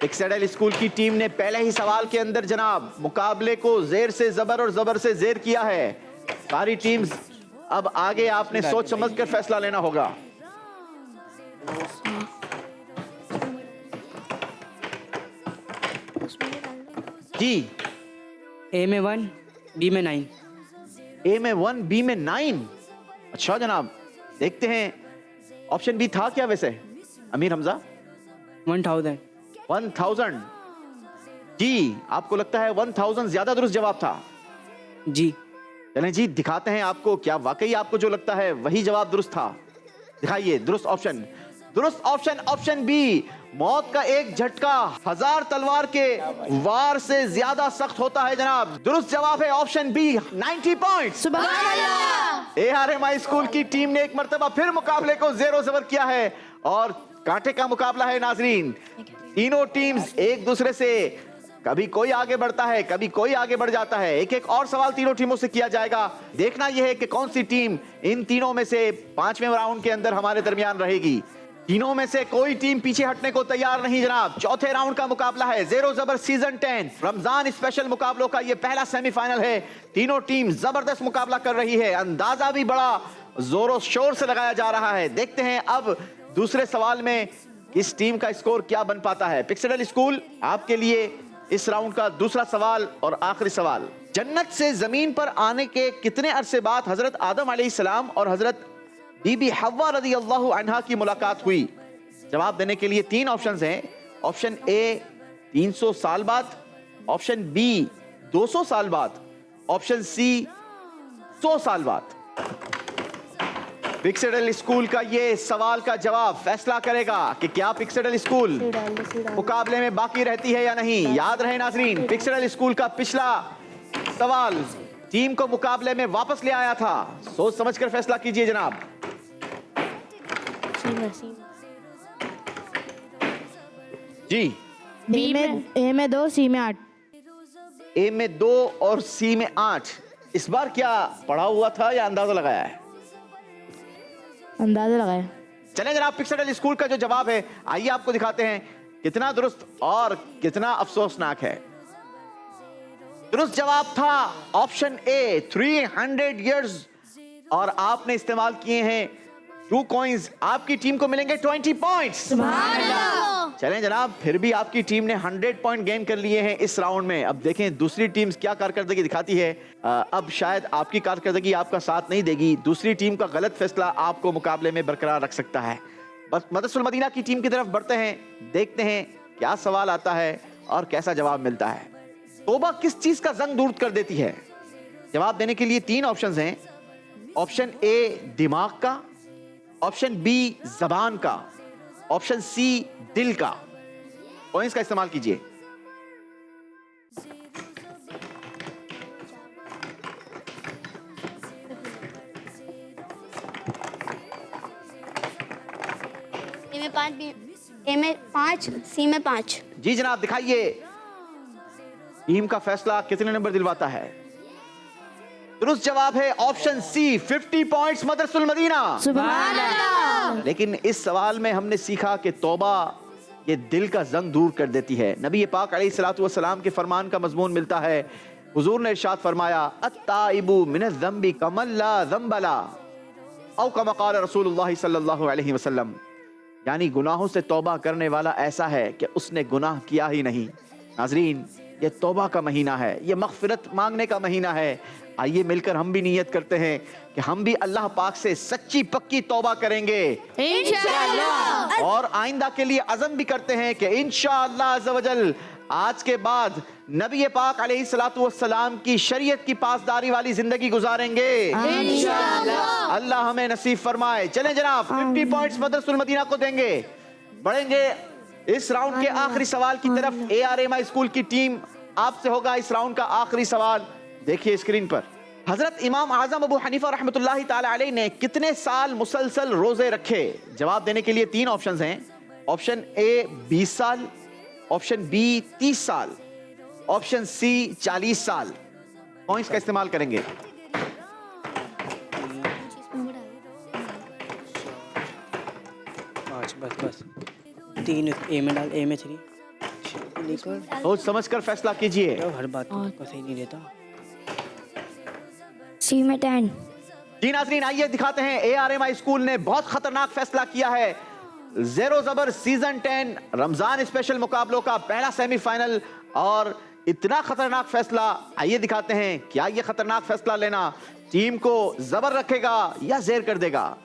पिक्सडल स्कूल की टीम ने पहले ही सवाल के अंदर जनाब मुकाबले को जेर से जबर और जबर से जेर किया है। सारी टीम्स अब आगे आपने सोच समझ कर फैसला लेना होगा। जी। ए में 1, बी में 9। ए में 1, बी में 9। अच्छा जनाब, देखते हैं ऑप्शन बी था क्या वैसे अमीर हमजा? 1000। 1000। जी, आपको लगता है 1000 ज्यादा दुरुस्त जवाब था? जी। चलें जी दिखाते हैं आपको, क्या वाकई आपको जो लगता है वही जवाब दुरुस्त था? दिखाइए दुरुस्त ऑप्शन। दुरुस्त ऑप्शन ऑप्शन बी, मौत का एक झटका 1000 तलवार के वार से ज्यादा सख्त होता है जनाब। दुरुस्त जवाब है ऑप्शन बी, 90 पॉइंट। सुभान अल्लाह। ARMI स्कूल की टीम ने एक मर्तबा फिर मुकाबले को जेरो जबर किया है और कांटे का मुकाबला है नाजरीन। तीनों टीम्स एक दूसरे से कभी कोई आगे बढ़ता है, कभी कोई आगे बढ़ जाता है। एक एक और सवाल तीनों टीमों से किया जाएगा। देखना यह है कि कौन सी टीम इन तीनों में से 5वें राउंड के अंदर हमारे दरमियान रहेगी। तीनों में से कोई टीम पीछे हटने को तैयार नहीं जनाब। चौथे राउंड का मुकाबला है, जेरो जबर सीजन 10 रमजान स्पेशल मुकाबलों का ये पहला सेमीफाइनल है। तीनों टीम जबरदस्त मुकाबला कर रही है, अंदाजा भी बड़ा जोरों शोर से लगाया जा रहा है। देखते हैं अब दूसरे सवाल में इस टीम का स्कोर क्या बन पाता है। पिक्सडल स्कूल, आपके लिए इस राउंड का दूसरा सवाल और आखिरी सवाल, जन्नत से जमीन पर आने के कितने अरसे बाद हजरत आदम अलैहिस्सलाम और हजरत बीबी हव्वा रज़ी अल्लाहु अन्हा की मुलाकात हुई? जवाब देने के लिए 3 ऑप्शंस हैं। ऑप्शन ए 300 साल बाद, ऑप्शन बी 200 साल बाद, ऑप्शन सी 100 साल बाद। पिक्सडल स्कूल का ये सवाल का जवाब फैसला करेगा कि क्या पिक्सडल स्कूल मुकाबले में बाकी रहती है या नहीं। याद रहे नाजरीन, पिक्सडल स्कूल का पिछला सवाल टीम को मुकाबले में वापस ले आया था। सोच समझकर फैसला कीजिए जनाब। जी। ए में 2, सी में 8। ए में 2 और सी में 8। इस बार क्या पढ़ा हुआ था या अंदाजा लगाया है? अंदाजा लगाया। चलें जनाब, पिक्सडल स्कूल का जो जवाब है आइए आपको दिखाते हैं कितना दुरुस्त और कितना अफसोसनाक है। दुरुस्त जवाब था ऑप्शन ए 300 इयर्स और आपने इस्तेमाल किए हैं 2 कॉइंस आपकी टीम को मिलेंगे 20 पॉइंट्स। चलें जनाब, फिर भी आपकी टीम ने 100 पॉइंट गेन कर लिए हैं इस राउंड में। अब देखें दूसरी टीम्स क्या कारकर्दगी दिखाती है। अब शायद आपकी कारकर्दगी आपका साथ नहीं देगी, दूसरी टीम का गलत फैसला आपको मुकाबले में बरकरार रख सकता है। बस मदरसुल मदीना की टीम की तरफ बढ़ते हैं, देखते हैं क्या सवाल आता है और कैसा जवाब मिलता है। तौबा किस चीज का जंग दूर कर देती है? जवाब देने के लिए 3 ऑप्शंस हैं। ऑप्शन ए दिमाग का, ऑप्शन बी जबान का, ऑप्शन सी दिल का। पॉइंट्स का इस्तेमाल कीजिए। ए में 5, सी में 5। जी जनाब, दिखाइए टीम का फैसला कितने नंबर दिलवाता है। दुरुस्त जवाब है option C, 50 points Madrasatul Medina. सुभान अल्लाह। लेकिन इस सवाल में हमने सीखा कि तौबा ये दिल का जंग दूर कर देती है। नबी पाक अलैहिस्सलातु वस्सलाम के फरमान का मजमून मिलता है। हुजूर ने इरशाद फरमाया, अत्ताइबु मिनज़ ज़ंबि कमन ला ज़ंब ला, औ कमा क़ाल रसूलुल्लाह सल्लल्लाहु अलैहि वसल्लम। यानी गुनाहों से तौबा करने वाला ऐसा है कि उसने गुनाह किया ही नहीं। नाज़रीन, ये तौबा का महीना है, ये मग़फ़िरत मांगने का महीना है। आइए मिलकर हम भी नियत करते हैं कि हम भी अल्लाह पाक से सच्ची पक्की तौबा करेंगे इंशाअल्लाह, और आइंदा के लिए अज़म भी करते हैं कि इंशाअल्लाह अज़्ज़ व जल आज के बाद नबी पाक अलैहिस्सलातु वस्सलाम की शरीयत की पासदारी वाली जिंदगी गुजारेंगे इंशाअल्लाह। अल्लाह हमें नसीब फरमाए। चलें जनाब, 50 पॉइंट्स मदरसुल मदीना को देंगे। बढ़ेंगे इस राउंड के आखिरी सवाल की तरफ। ARMI स्कूल की टीम आपसे होगा इस राउंड का आखिरी सवाल। देखिए स्क्रीन पर, हजरत इमाम आजम अबू हनीफा रहमतुल्लाहि ताला अलैह ने कितने साल मुसलसल रोजे रखे? जवाब देने के लिए 3 ऑप्शंस हैं। ऑप्शन ए 20 साल, ऑप्शन बी 30 साल, ऑप्शन सी 40 साल। पॉइंट्स का इस्तेमाल करेंगे। बस 3 ए में डाल, ए में 3 सोच समझ कर फैसला कीजिए। हर बात को सही नहीं रहता। सी में 10। जी नाज़रीन, आइए दिखाते हैं ARMI स्कूल ने बहुत खतरनाक फैसला किया है। ज़ेरो ज़बर सीजन 10 रमजान स्पेशल मुकाबलों का पहला सेमीफाइनल, और इतना खतरनाक फैसला। आइए दिखाते हैं क्या ये खतरनाक फैसला लेना टीम को जबर रखेगा या ज़ेर कर देगा।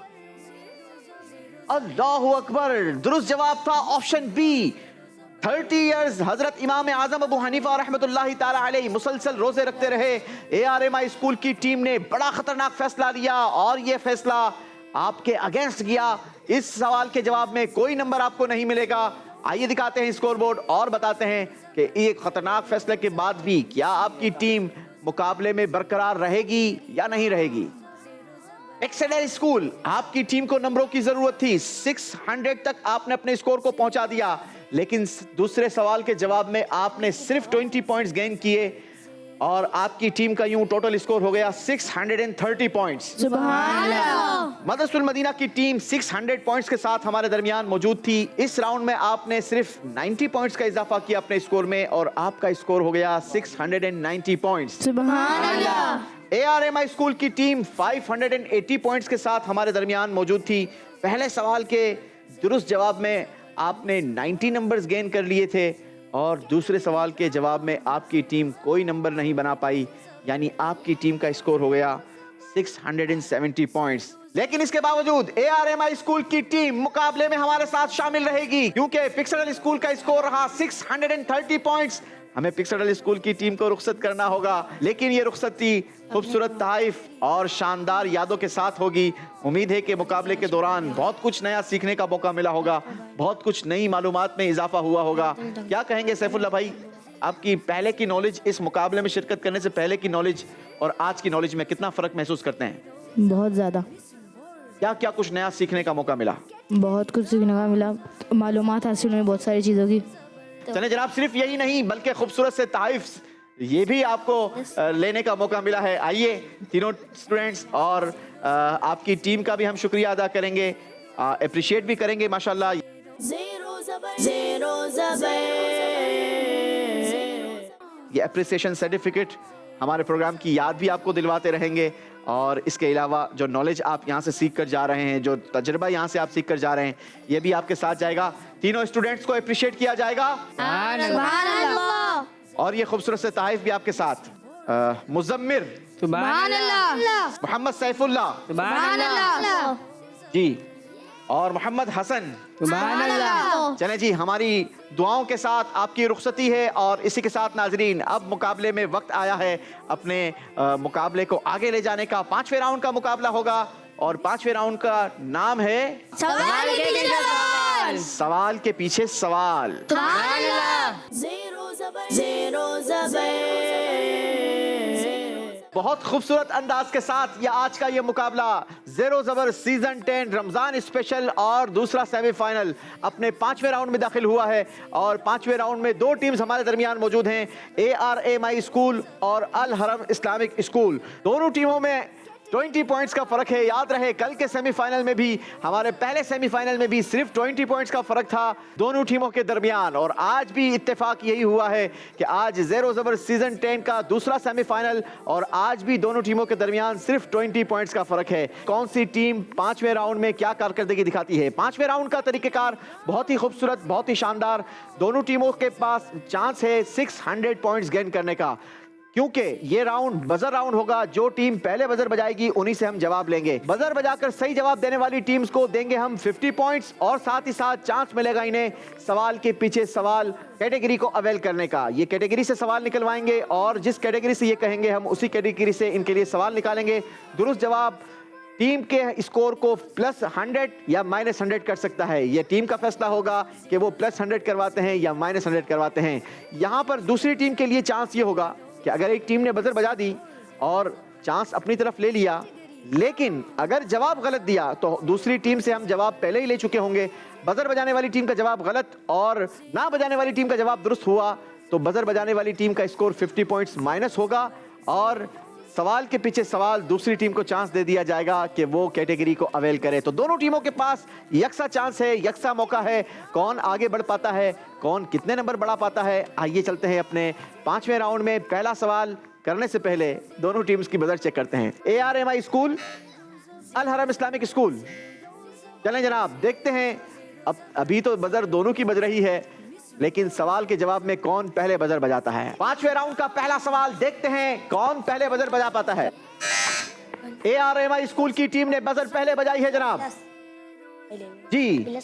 अल्लाहु अकबर, दुरुस्त जवाब था ऑप्शन बी। 30 इयर्स हजरत इमाम आजम अबू हनीफा रहमतुल्लाहि ताला अलैह मुसलसल रोजे रखते रहे। ARMI स्कूल की टीम ने बड़ा खतरनाक फैसला लिया और यह फैसला आपके अगेंस्ट गया। इस सवाल के जवाब में कोई नंबर आपको नहीं मिलेगा। आइए दिखाते हैं स्कोर बोर्ड और बताते हैं कि एक खतरनाक फैसले के बाद भी क्या आपकी टीम मुकाबले में बरकरार रहेगी या नहीं रहेगी। एक्सेलेंट स्कूल, आपकी टीम को नंबरों की जरूरत थी। 600 तक आपने अपने स्कोर को पहुंचा दिया, लेकिन दूसरे सवाल के जवाब में आपने सिर्फ 20 पॉइंट्स गेन किए और आपकी टीम का यूं टोटल स्कोर हो गया 630 पॉइंट्स। सुभान अल्लाह। मदरसुल मदीना की टीम 600 पॉइंट्स के साथ हमारे दरमियान मौजूद थी। इस राउंड में आपने सिर्फ 90 पॉइंट्स का इजाफा किया अपने स्कोर में और आपका स्कोर हो गया 690 पॉइंट्स। सुभान अल्लाह। ARMI स्कूल की टीम 580 पॉइंट्स के साथ हमारे दरमियान मौजूद थी। पहले सवाल के दुरुस्त जवाब में आपने 90 नंबर्स गेन कर लिए थे और दूसरे सवाल के जवाब में आपकी टीम कोई नंबर नहीं बना पाई, यानी आपकी टीम का स्कोर हो गया 670 पॉइंट्स। लेकिन इसके बावजूद ARMI स्कूल की टीम मुकाबले में हमारे साथ शामिल रहेगी क्योंकि पिक्सडल स्कूल का स्कोर रहा 630 पॉइंट्स। हमें पिक्सडल स्कूल की टीम को रुखसत करना होगा, लेकिन ये रुखसती खूबसूरत तहफ़ और शानदार यादों के साथ होगी। उम्मीद है कि मुकाबले के दौरान बहुत कुछ नया सीखने का मौका मिला होगा, बहुत कुछ नई मालूमात में इजाफा हुआ होगा। क्या कहेंगे सैफुल्लाह भाई, आपकी पहले की नॉलेज, इस मुकाबले में शिरकत करने से पहले की नॉलेज और आज की नॉलेज में कितना फ़र्क महसूस करते हैं? बहुत ज़्यादा। क्या क्या कुछ नया सीखने का मौका मिला? बहुत कुछ सीखने का मिला, मालूमात हासिल हुई बहुत सारी चीज़ों की। चले जनाब, सिर्फ यही नहीं बल्कि खूबसूरत से तहफ़ ये भी आपको लेने का मौका मिला है। आइए तीनों स्टूडेंट्स और आपकी टीम का भी हम शुक्रिया अदा करेंगे, अप्रिशिएट भी करेंगे माशाल्लाह। ज़ेरो ज़बर ये अप्रिसिएशन सर्टिफिकेट हमारे प्रोग्राम की याद भी आपको दिलवाते रहेंगे और इसके अलावा जो नॉलेज आप यहाँ से सीख कर जा रहे हैं, जो तजुर्बा यहाँ से आप सीख कर जा रहे हैं, ये भी आपके साथ जाएगा। तीनों स्टूडेंट्स को अप्रिशिएट किया जाएगा और ये खूबसूरत से तहफ़ भी आपके साथ। मुज़म्मिर, मोहम्मद सैफुल्लाह जी और मोहम्मद हसन। चलें जी, हमारी दुआओं के साथ आपकी रुखसती है और इसी के साथ नाजरीन अब मुकाबले में वक्त आया है अपने मुकाबले को आगे ले जाने का। 5वें राउंड का मुकाबला होगा और 5वें राउंड का नाम है सवाल के पीछे सवाल। Zero Zabar. बहुत खूबसूरत अंदाज के साथ ये आज का ये मुकाबला ज़ेरो ज़बर सीजन 10 रमजान स्पेशल और दूसरा सेमीफाइनल अपने 5वें राउंड में दाखिल हुआ है। और 5वें राउंड में 2 टीम्स हमारे दरमियान मौजूद हैं, ARMI स्कूल और अल हरम इस्लामिक स्कूल। दोनों टीमों में 20 पॉइंट्स का फर्क है। याद रहे कल के सेमीफाइनल में भी, हमारे पहले सेमीफाइनल में भी सिर्फ 20 पॉइंट्स का फर्क था दोनों टीमों के दरमियान। और आज भी इत्तेफाक यही हुआ है कि आज ज़ेरो ज़बर सीजन 10 का दूसरा सेमीफाइनल और आज भी दोनों टीमों के दरमियान सिर्फ 20 पॉइंट्स का फर्क है। कौन सी टीम 5वें राउंड में क्या कारकर्दगी दिखाती है? 5वें राउंड का तरीक़ेकार बहुत ही खूबसूरत, बहुत ही शानदार। दोनों टीमों के पास चांस है 600 पॉइंट्स गेन करने का, क्योंकि ये राउंड बजर राउंड होगा। जो टीम पहले बजर बजाएगी उन्हीं से हम जवाब लेंगे। बजर बजाकर सही जवाब देने वाली टीम्स को देंगे हम 50 पॉइंट्स और साथ ही साथ चांस मिलेगा इन्हें सवाल के पीछे सवाल कैटेगरी को अवेल करने का। ये कैटेगरी से सवाल निकलवाएंगे और जिस कैटेगरी से ये कहेंगे हम उसी कैटेगरी से इनके लिए सवाल निकालेंगे। दुरुस्त जवाब टीम के स्कोर को +100 या -100 कर सकता है। यह टीम का फैसला होगा कि वो +100 करवाते हैं या -100 करवाते हैं। यहाँ पर दूसरी टीम के लिए चांस ये होगा कि अगर एक टीम ने बजर बजा दी और चांस अपनी तरफ ले लिया, लेकिन अगर जवाब गलत दिया तो दूसरी टीम से हम जवाब पहले ही ले चुके होंगे। बजर बजाने वाली टीम का जवाब गलत और ना बजाने वाली टीम का जवाब दुरुस्त हुआ तो बजर बजाने वाली टीम का स्कोर 50 पॉइंट्स माइनस होगा और सवाल के पीछे सवाल दूसरी टीम को चांस दे दिया जाएगा कि वो कैटेगरी को अवेल करे। तो दोनों टीमों के पास यकसा चांस है, यकसा मौका है। कौन आगे बढ़ पाता है, कौन कितने नंबर बढ़ा पाता है, आइए चलते हैं अपने 5वें राउंड में। पहला सवाल करने से पहले दोनों टीम्स की बजर चेक करते हैं। ARMI स्कूल, अल हरम इस्लामिक स्कूल। चलें जनाब, देखते हैं। अब अभी तो बजर दोनों की बज रही है, लेकिन सवाल के जवाब में कौन पहले बजर बजाता है। 5वें राउंड का पहला सवाल, देखते हैं कौन पहले बजर बजा पाता है। ARMI स्कूल की टीम ने बजर पहले बजाई है जनाब जी।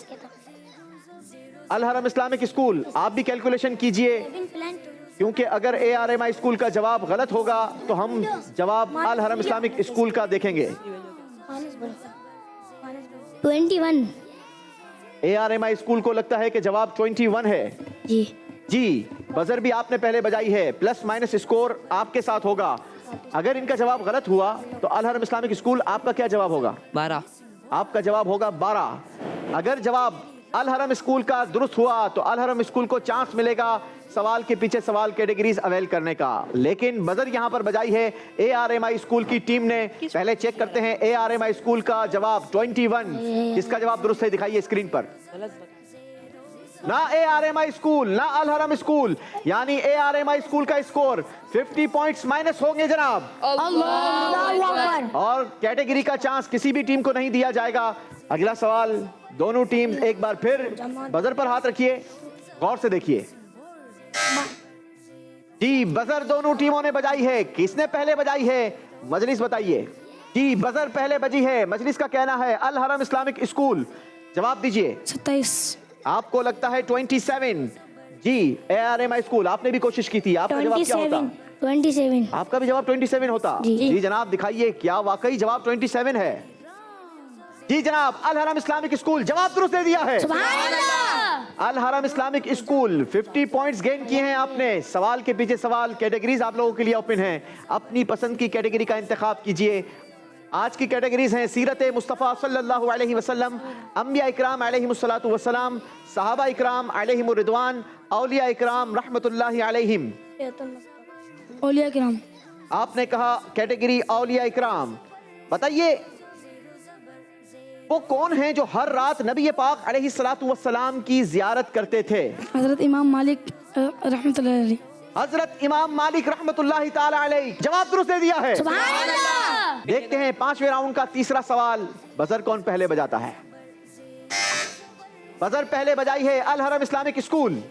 अल हरम इस्लामिक स्कूल, आप भी कैलकुलेशन कीजिए, क्योंकि अगर ARMI स्कूल का जवाब गलत होगा तो हम जवाब अल हरम इस्लामिक स्कूल का देखेंगे। 21 ARMI स्कूल को लगता है कि जवाब 21 है जी। बजर भी आपने पहले बजाई है, प्लस माइनस स्कोर आपके साथ होगा। अगर इनका जवाब गलत हुआ तो अल हरम इस्लामिक स्कूल, आपका क्या जवाब होगा? 12। आपका जवाब होगा 12। अगर जवाब अल हरम स्कूल का दुरुस्त हुआ तो अल हरम स्कूल को चांस मिलेगा सवाल के पीछे सवाल कैटेगरीज अवेल करने का। लेकिन बजर यहां पर बजाई है ARMI स्कूल की टीम ने। पहले चेक करते हैं ARMI स्कूल का जवाब 21। इसका जवाब दुरुस्त है, दिखाइए स्क्रीन पर। ना ARMI स्कूल ना अल हरम स्कूल, यानी ARMI स्कूल का स्कोर 50 पॉइंट्स माइनस होंगे जनाब। और कैटेगरी का चांस किसी भी टीम को नहीं दिया जाएगा। अगला सवाल, दोनों टीम एक बार फिर बजर पर हाथ रखिए, गौर से देखिए जी। बजर दोनों टीमों ने बजाई है, किसने पहले बजाई है मजलिस बताइए जी। बजर पहले बजी है, मजलिस का कहना है अल हरम इस्लामिक स्कूल। जवाब दीजिए। 27। आपको लगता है 27 जी। ARMI स्कूल, आपने भी कोशिश की थी, आपका जवाब क्या होता? 27। आपका भी जवाब 27 होता जी जनाब। दिखाइए क्या वाकई जवाब 27 है जी जनाब। अल हरम इस्लामिक स्कूल जवाब दुरुस्त दे दिया है। अल हरम इस्लामिक स्कूल 50 पॉइंट्स गेन किए हैं आपने। सवाल के पीछे सवाल कैटेगरीज आप लोगों के लिए ओपन हैं, अपनी पसंद की कैटेगरी का इंतखाब कीजिए। आज की कैटेगरीज हैं सीरत मुस्तफ़ा सल्लल्लाहु अलैहि वसल्लम, अंबिया इकराम अलैहिमुस्सलातु वस्सलाम, सहाबा इकराम अलैहिमुर रिदवान, औलिया इकराम रहमतुल्लाहि अलैहिम। औलिया किराम। आपने कहा कैटेगरी औलिया इकराम। बताइए वो कौन हैं जो हर रात नबी पाक अलैहिस्सलातु वस्सलाम की जियारत करते थे? हजरत इमाम मालिक रहमतुल्लाह अलैह। हजरत इमाम मालिक रहमतुल्लाहि ताला अलैह। जवाब दुरुस्त दे दिया है। देखते हैं 5वें राउंड का तीसरा सवाल। बजर कौन पहले बजाता है? बजर पहले बजाई है अल हरम इस्लामिक स्कूल।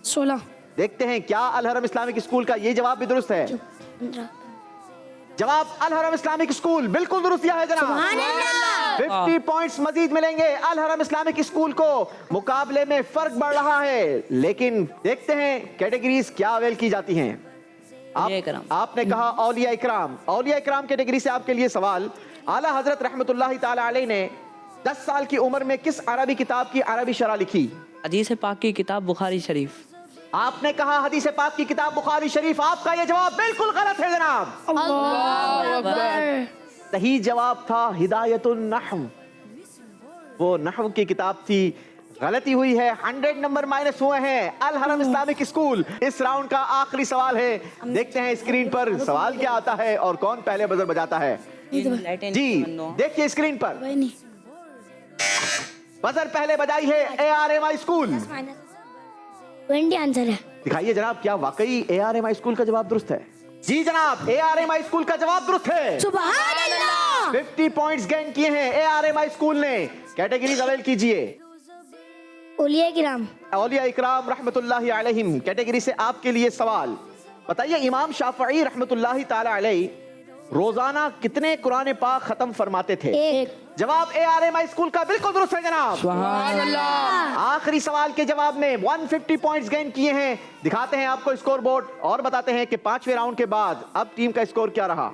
16। देखते हैं क्या अल हरम इस्लामिक स्कूल का ये जवाब भी दुरुस्त है? 15। जवाब अल हरम इस्लामिक स्कूल बिल्कुल दुरुस्त दिया है जनाब। 50 पॉइंट्स मजीद मिलेंगे अल हरम इस्लामिक स्कूल को। मुकाबले में फर्क बढ़ रहा है, लेकिन देखते हैं कैटेगरीज क्या अवेल की जाती हैं। आपने कहा औलिया इकराम। औलिया इकराम कैटेगरी से आपके लिए सवाल। आला हजरत रहमतुल्लाहि ताला अलैह ने 10 साल की उम्र में किस अरबी किताब की अरबी शरह लिखी? हदीस पाक की किताब बुखारी शरीफ। आपने कहा हदीस पाक की किताब बुखारी शरीफ। आपका यह जवाब बिल्कुल गलत है जनाब। सही जवाब था हिदायतुन नहव। वो नहव की किताब थी। गलती हुई है, 100 नंबर माइनस हुए हैं अल हरम इस्लामिक स्कूल। इस राउंड का आखिरी सवाल है। देखते हैं स्क्रीन पर सवाल क्या आता है और कौन पहले बजर बजाता है। जी देखिए स्क्रीन पर बजर पहले बजाई है ARMI स्कूल। 20 आंसर है। दिखाइए जनाब क्या वाकई ARMI स्कूल का जवाब दुरुस्त है? जी जनाब ARMI स्कूल का जवाब दुरुस्त है। सुभान अल्लाह। 50 पॉइंट्स गेन किए हैं ARMI स्कूल ने। कैटेगरी अवेल कीजिए। औलिया किराम। औलिया इकराम रहमतुल्लाहि अलैहिम कैटेगरी से आपके लिए सवाल। बताइए इमाम शाफई रहमतुल्लाहि ताला अलैह रोजाना कितने कुरान पाक खत्म फरमाते थे? 1। जवाब ARMI स्कूल का बिल्कुल दुरुस्त है जनाब। सुभान अल्लाह। आखिरी सवाल के जवाब में 150 पॉइंट्स गेन किए हैं। दिखाते हैं आपको स्कोर बोर्ड और बताते हैं कि 5वें राउंड के बाद अब टीम का स्कोर क्या रहा।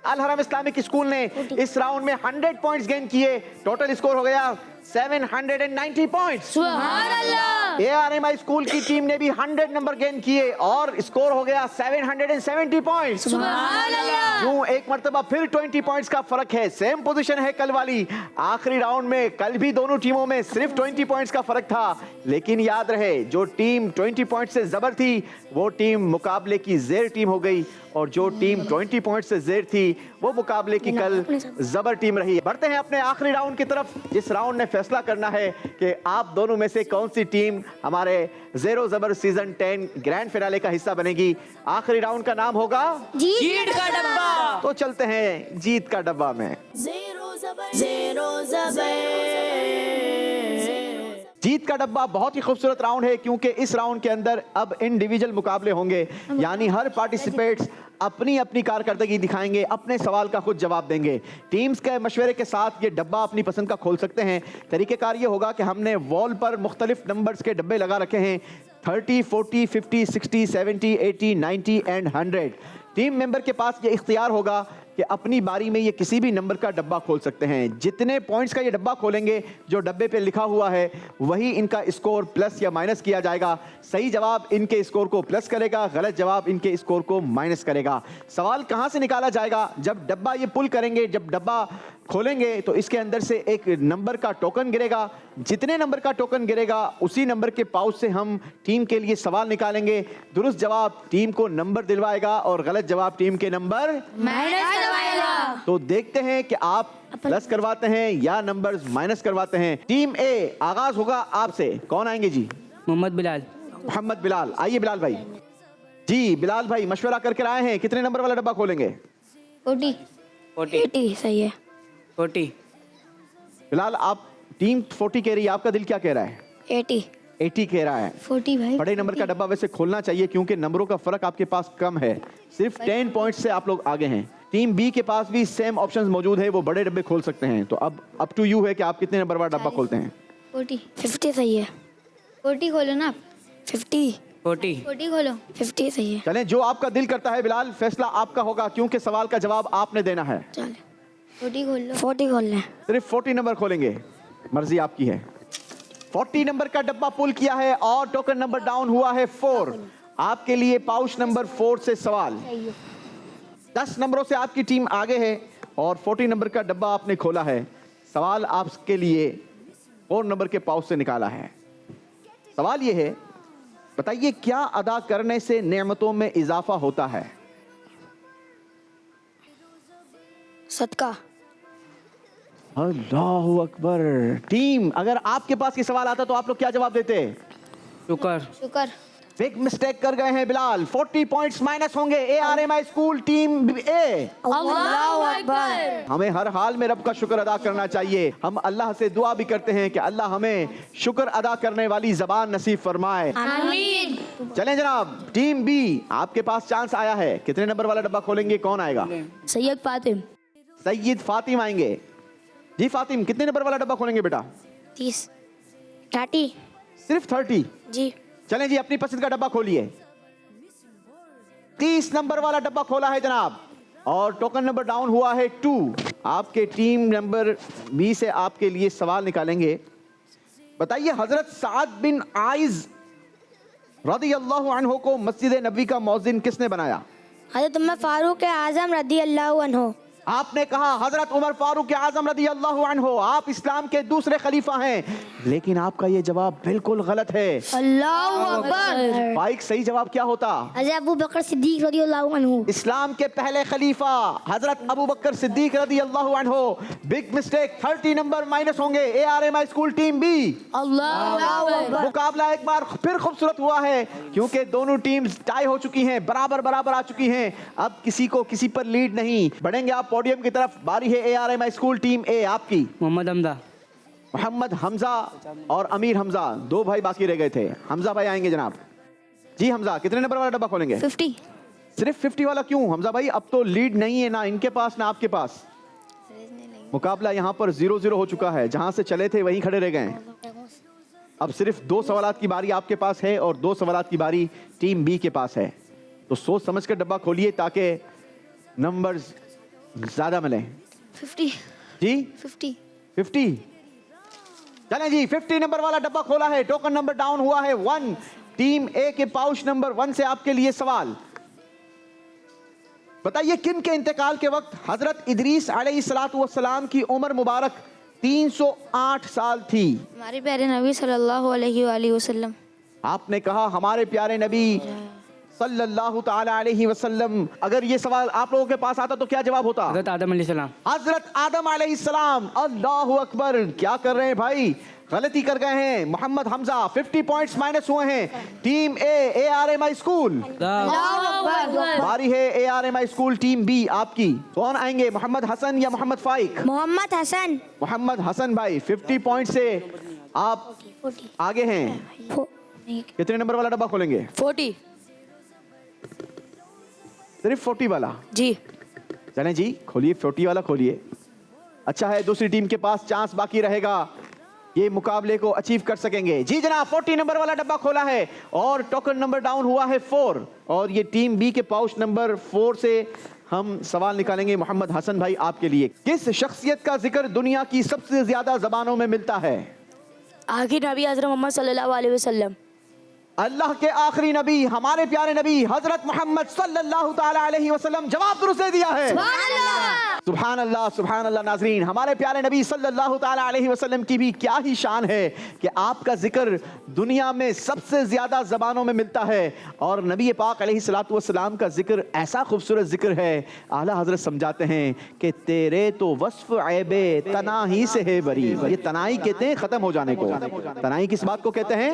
अल हरम इस्लामिक स्कूल ने इस राउंड में 100 पॉइंट्स गेन किए। टोटल स्कोर हो गया 790 पॉइंट्स। सुभान अल्लाह। ARMI स्कूल की टीम ने भी 100 नंबर गेन किए और स्कोर हो गया 770 पॉइंट्स। सुभान अल्लाह। यूं एक मर्तबा फिर 20 पॉइंट्स का फर्क है। सेम पोजीशन है कल वाली। आखिरी राउंड में कल भी दोनों टीमों में सिर्फ 20 पॉइंट्स का फर्क था, लेकिन याद रहे जो टीम 20 पॉइंट्स से जबर थी वो टीम मुकाबले की जेर टीम हो गई और जो टीम 20 पॉइंट्स से जेर थी वो मुकाबले की कल जबर टीम रही। बढ़ते हैं अपने आखिरी राउंड की तरफ, जिस राउंड ने फैसला करना है कि आप दोनों में से कौन सी टीम हमारे ज़ेरो ज़बर सीजन 10 ग्रैंड फिनाले का हिस्सा बनेगी। आखिरी राउंड का नाम होगा जीत का डब्बा। तो चलते हैं जीत का डब्बा में। Zero Zabar. जीत का डब्बा बहुत ही खूबसूरत राउंड है क्योंकि इस राउंड के अंदर अब इंडिविजुअल मुकाबले होंगे, यानी हर पार्टिसिपेट्स अपनी अपनी कारकर्दगी दिखाएंगे, अपने सवाल का खुद जवाब देंगे। टीम्स के मशवरे के साथ ये डब्बा अपनी पसंद का खोल सकते हैं। तरीक़ेकार ये होगा कि हमने वॉल पर मुख्तलिफ नंबर्स के डब्बे लगा रखे हैं 30, 40, 50, 60, 70, 80, 90 एंड 100। टीम मेंबर के पास ये इख्तियार होगा कि अपनी बारी में ये किसी भी नंबर का डब्बा खोल सकते हैं। जितने पॉइंट्स का ये डब्बा खोलेंगे जो डब्बे पे लिखा हुआ है वही इनका स्कोर प्लस या माइनस किया जाएगा। सही जवाब इनके स्कोर को प्लस करेगा, गलत जवाब इनके स्कोर को माइनस करेगा। सवाल कहां से निकाला जाएगा? जब डब्बा ये पुल करेंगे, जब डब्बा खोलेंगे तो इसके अंदर से एक नंबर का टोकन गिरेगा। जितने नंबर का टोकन गिरेगा उसी नंबर के पाउच से हम टीम के लिए सवाल निकालेंगे। दुरुस्त जवाब टीम को नंबर दिलवाएगा और गलत जवाब टीम के नंबर माइनस करवाएगा। तो देखते हैं कि आप प्लस करवाते हैं या नंबर्स माइनस करवाते हैं। टीम ए, आगाज होगा आपसे। कौन आएंगे जी? मोहम्मद बिलाल। मोहम्मद बिलाल। आइए बिलाल भाई। जी बिलाल भाई मशवरा करके आए हैं, कितने नंबर वाला डब्बा खोलेंगे? 40। 80 सही है। 40। बिलाल आप टीम 40 कह रही है, आपका दिल क्या कह रहा है? 80 कह रहा है। 40 भाई। बड़े नंबर का डब्बा वैसे खोलना चाहिए क्योंकि नंबरों का फर्क आपके पास कम है, सिर्फ 10 पॉइंट से आप लोग आगे हैं। टीम बी के पास भी सेम ऑप्शंस मौजूद है, वो बड़े डब्बे खोल सकते हैं। तो अब अप टू यू है कि आप कितने नंबर वाला डब्बा खोलते हैं। 50 सही है। 40 खोलो ना आप। 50 खोलो। 50 सही है। चलें, जो आपका दिल करता है बिलाल, फैसला आपका होगा क्योंकि सवाल का जवाब आपने देना है। चल 40 खोल लो। 40 खोल लें। सिर्फ 40 नंबर खोलेंगे, मर्जी आपकी है। 40 नंबर का डब्बा पुल किया है और टोकन नंबर डाउन हुआ है 4। आपके लिए पाउच नंबर 4 से सवाल। 10 नंबरों से आपकी टीम आगे है और 40 नंबर का डब्बा आपने खोला है। सवाल आपके लिए 4 नंबर के पाउच से निकाला है। सवाल यह है, बताइए क्या अदा करने से नेमतों में इजाफा होता है? सदका। अल्लाहु अकबर। टीम, अगर आपके पास ये सवाल आता तो आप लोग क्या जवाब देते? शुक्र। बिग मिस्टेक कर गए हैं बिलाल। 40 पॉइंट्स माइनस होंगे ARMI स्कूल टीम ए। अल्लाहु अकबर। हमें हर हाल में रब का शुक्र अदा करना चाहिए। हम अल्लाह से दुआ भी करते हैं कि अल्लाह हमें शुक्र अदा करने वाली जबान नसीब फरमाए। आमीन। चलें जनाब, टीम बी आपके पास चांस आया है। कितने नंबर वाला डब्बा खोलेंगे, कौन आएगा? सैयद फातिम। सैयद फातिम आएंगे। जी फातिम, कितने नंबर वाला डब्बा खोलेंगे बेटा? 30। 30। सिर्फ 30? जी। चलें जी, अपनी पसंद का डब्बा खोलिए। 30 नंबर वाला डब्बा खोला है जनाब, और टोकन नंबर डाउन हुआ है 2। आपके टीम नंबर बी से आपके लिए सवाल निकालेंगे। बताइए, हजरत साद बिन आइज रदियल्लाहु अन्हु को मस्जिद नबवी का मौजिन किसने बनाया? हज़रत उमर फारूक आज़म रदी अल्लाह अन्हु। आपने कहा हजरत उमर फारूक आजम रदी अल्लाह अन्हु, आप इस्लाम के दूसरे खलीफा हैं, लेकिन आपका यह जवाब बिल्कुल गलत है। अल्लाहु अकबर। बाइक, सही जवाब क्या होता? हज़रत अबू बकर सिद्दीक रदी अल्लाह अन्हु। इस्लाम के पहले खलीफा हजरत अबू बकर सिद्दीक रदी अल्लाह अन्हु। Big mistake. 30 नंबर माइनस होंगे ARMI स्कूल टीम बी। अल्लाहु अकबर। मुकाबला एक बार फिर खूबसूरत हुआ है, क्योंकि दोनों टीम्स टाई हो चुकी हैं, बराबर बराबर आ चुकी हैं। अब किसी को किसी पर लीड नहीं। बढ़ेंगे आप पोडियम की तरफ। बारी है ARMI स्कूल टीम ए आपकी। मोहम्मद हमजा और अमीर हमजा, 2 भाई बाकी रह गए थे। हमजा भाई आएंगे जनाब। जी हमजा, कितने नंबर वाला डब्बा खोलेंगे? 50। सिर्फ 50 वाला? क्यों हमजा भाई, अब तो लीड नहीं है ना इनके पास ना आपके पास। मुकाबला यहाँ पर 0-0 हो चुका है। जहां से चले थे वहीं खड़े रह गए। अब सिर्फ 2 सवालात की बारी आपके पास है और 2 सवालात की बारी टीम बी के पास है। तो सोच समझ कर डब्बा खोलिए ताकि नंबर ज्यादा मिले। 50। जी 50। 50। चलें जी, 50 नंबर वाला डब्बा खोला है। टोकन नंबर डाउन हुआ है 1। टीम ए के पाउच नंबर 1 से आपके लिए सवाल। बताइए, किन के इंतकाल के वक्त हजरत इदरीस अलैहिस्सलातु वस्सलाम की उम्र मुबारक 308 साल थी? हमारे प्यारे नबी सल्लल्लाहु अलैहि वसल्लम। आपने कहा हमारे प्यारे नबी सल्लल्लाहु ताला अलैहि वसल्लम। अगर ये सवाल आप लोगों के पास आता तो क्या जवाब होता? हज़रत आदम अलैहिस्सलाम। हजरत आदम अलैहिस्सलाम। अल्लाहु अकबर। क्या कर रहे हैं भाई, गलती कर गए हैं। मोहम्मद हमजा, 50 पॉइंट्स माइनस हुए हैं। टीम ए ARMI स्कूल। बारी है ARMI स्कूल टीम बी आपकी। कौन आएंगे, मोहम्मद हसन या मोहम्मद फाइक? मोहम्मद हसन। मोहम्मद हसन भाई, 50 पॉइंट से आप आगे हैं। कितने नंबर वाला डब्बा खोलेंगे? 40। सिर्फ 40 वाला? जी। चलें जी, खोलिए 40 वाला खोलिए। अच्छा है, दूसरी टीम के पास चांस बाकी रहेगा, ये मुकाबले को अचीव कर सकेंगे। जी जनाब, 40 नंबर वाला डब्बा खोला है और टोकन नंबर डाउन हुआ है 4। और ये टीम बी के पाउच नंबर 4 से हम सवाल निकालेंगे। मोहम्मद हसन भाई आपके लिए। किस शख्सियत का जिक्र दुनिया की सबसे ज्यादा जबानों में मिलता है? आखिर नबी हज़रत मोहम्मद सल्लल्लाहु अलैहि वसल्लम। अल्लाह के आखिरी नबी, हमारे प्यारे नबी हजरत मोहम्मद सल्लल्लाहु ताला अलैहि वसल्लम। जवाब दुरुस्त दे दिया है। सुभान अल्लाह, सुभान अल्लाह। नाज़रीन, हमारे प्यारे नबी सल्लल्लाहु ताला अलैहि वसल्लम की भी क्या ही शान है कि आपका जिक्र दुनिया में सबसे ज्यादा जबानों में मिलता है। और नबी पाक अलैहिस्सलातु वस्सलाम का जिक्र ऐसा खूबसूरत जिक्र है, आला हजरत समझाते हैं कि तेरे तो वस्फ ऐबे तनाही से है बरी। ये तनाई कहते हैं खत्म हो जाने को। तनाई किस बात को कहते हैं?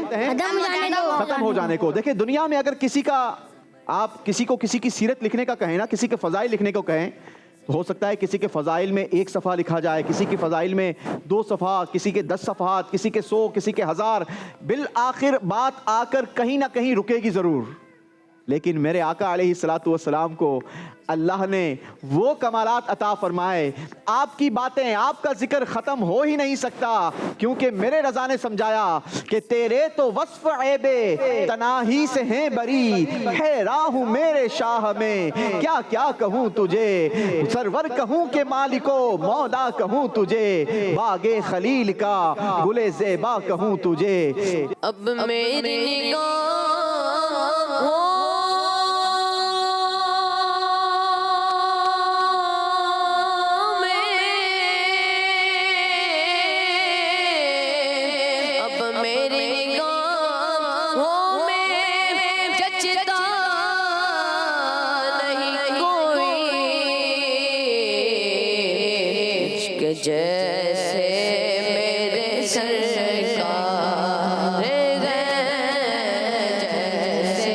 खत्म हो जाने को। देखिए, दुनिया में अगर किसी का, आप किसी को किसी की सीरत लिखने का कहें ना, किसी के फजाइल लिखने को कहें, तो हो सकता है किसी के फजाइल में 1 सफ़ा लिखा जाए, किसी के फजाइल में 2 सफ़ा, किसी के 10 सफ़ात, किसी के 100, किसी के 1000। बिल आखिर बात आकर कहीं ना कहीं रुकेगी जरूर। लेकिन मेरे आका अलैहिस्सलातु वस्सलाम को अल्लाह ने वो कमालात अता फरमाए, आपकी बातें, आपका जिक्र ख़त्म हो ही नहीं सकता, क्योंकि मेरे रज़ा ने समझाया कि तेरे तो वस्फ ऐबे तनाही से हैं बरी, हैरान हूँ मेरे शाह में क्या क्या कहूँ तुझे, सरवर कहूँ के मालिको मौला कहूँ तुझे, बागे खलील का गुले ज़ेबा कहूँ तुझे। अब मेरी निगाह जैसे मेरे सरकार जैसे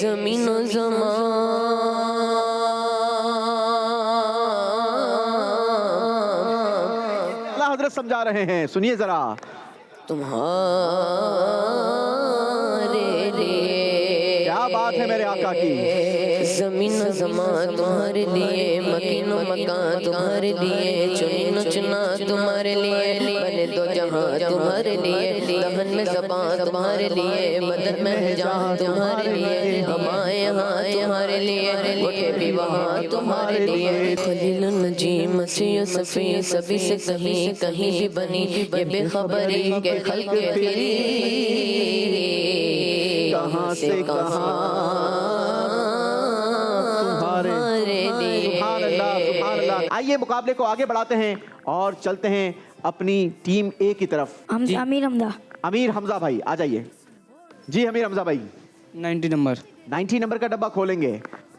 जमीन ज़मान अल्लाह हजरत समझा रहे हैं, सुनिए जरा। तुम्हारे लिए क्या बात है मेरे आका की। जमीन ज़मान तुम्हारे लिए, मकीनो मकान तुम्हारे लिए, चुनी चुना तुम्हारे लिए, बने दो जहां तुम्हारे लिए, दहन में ज़बान तुम्हारे लिए, बदन में जहां तुम्हारे लिए, हमारे यहाँ तुम्हारे लिए, उठे भी वहाँ तुम्हारे लिए। खलील नजीम मसीह सफ़ी सभी से कहीं कहीं भी बनी ये बेखबरी के खल्क फिरी, कहाँ से कहाँ आइए मुकाबले को आगे बढ़ाते हैं और चलते हैं अपनी टीम ए की तरफ। अमीर हमदा। अमीर हमजा भाई आ जाइए। जी अमीर हमजा भाई 90 नंबर। 90 नंबर का डब्बा खोलेंगे,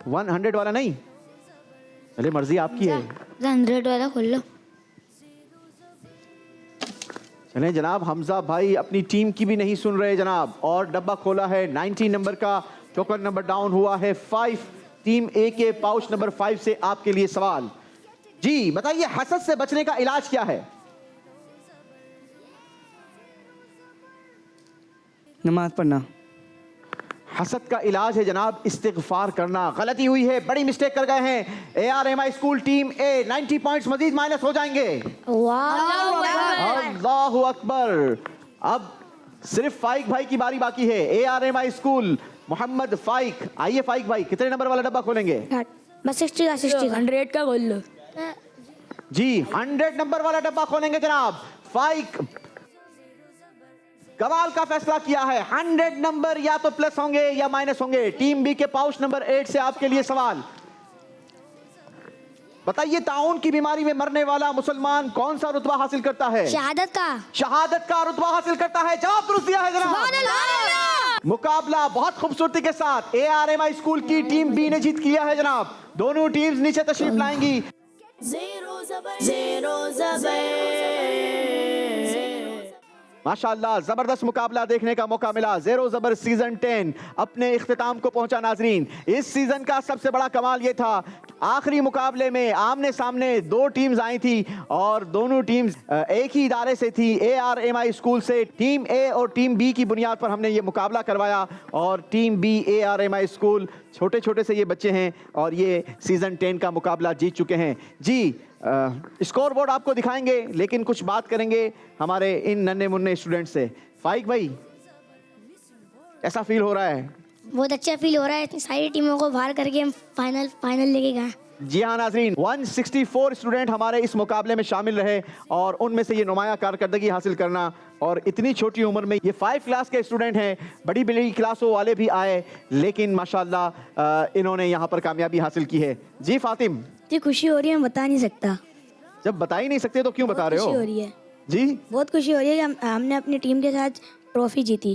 100 वाला नहीं। चले मर्जी आपकी है। 100 वाला खोल लो। चले जनाब, हमजा भाई अपनी टीम की भी नहीं सुन रहे जनाब, और डब्बा खोला है 90 नंबर का। टोकन नंबर डाउन हुआ है 5। टीम ए के पाउच नंबर 5 से आपके लिए सवाल। जी बताइए, हसद से बचने का इलाज क्या है? नमाज पढ़ना। हसद का इलाज है जनाब इस्तिगफार करना। गलती हुई है, बड़ी मिस्टेक कर गए हैं। ARMI स्कूल टीम ए 90 पॉइंट्स मजीद माइनस हो जाएंगे। अल्लाहु अकबर। अब सिर्फ फाइक भाई की बारी बाकी है। ARMI स्कूल मोहम्मद फाइक, आइए फाइक भाई, कितने नंबर वाला डब्बा खोलेंगे? बस 60 का 100 का खोल लो। जी 100 नंबर वाला डब्बा खोलेंगे जनाब। फाइक कमाल का फैसला किया है। 100 नंबर या तो प्लस होंगे या माइनस होंगे। टीम बी के पाउच नंबर 8 से आपके लिए सवाल। बताइए, ताउन की बीमारी में मरने वाला मुसलमान कौन सा रुतबा हासिल करता है? शहादत का। शहादत का रुतबा हासिल करता है। जवाब दुरुस्त दिया है जनाब। मुकाबला बहुत खूबसूरती के साथ ARMI स्कूल की टीम बी ने जीत किया है जनाब। दोनों टीम्स नीचे तशरीफ लाएंगी। माशाअल्लाह जबरदस्त मुकाबला देखने का मौका मिला। ज़ेरो ज़बर सीजन 10 अपने इख्तिताम को पहुंचा। नाजरीन, इस सीजन का सबसे बड़ा कमाल ये था, आखिरी मुकाबले में आमने सामने 2 टीम्स आई थी और दोनों टीम्स एक ही इदारे से थी, ARMI स्कूल से। टीम ए और टीम बी की बुनियाद पर हमने ये मुकाबला करवाया और टीम बी ARMI स्कूल, छोटे छोटे से ये बच्चे हैं और ये सीजन 10 का मुकाबला जीत चुके हैं। जी स्कोर बोर्ड आपको दिखाएंगे, लेकिन कुछ बात करेंगे हमारे इन नन्हे मुन्ने स्टूडेंट से। फाइक भाई, ऐसा फील हो रहा है? बहुत अच्छा फील हो रहा है, इतनी सारी टीमों को बाहर करके हम फाइनल लेके गए। जी हाँ नाजरीन, 164 स्टूडेंट हमारे इस मुकाबले में शामिल रहे और उनमें से ये नुमाया कारकर्दगी हासिल करना, और इतनी छोटी उम्र में ये 5 क्लास के स्टूडेंट हैं, बड़ी बड़ी क्लासों वाले भी आए, लेकिन माशाल्लाह इन्होंने यहाँ पर कामयाबी हासिल की है। जी फातिम, जी खुशी हो रही है, बता नहीं सकता। जब बता ही नहीं सकते तो क्यों बता रहे हो? खुशी हो रही है जी, बहुत खुशी हो रही है कि हमने अपनी टीम के साथ ट्रॉफी जीती।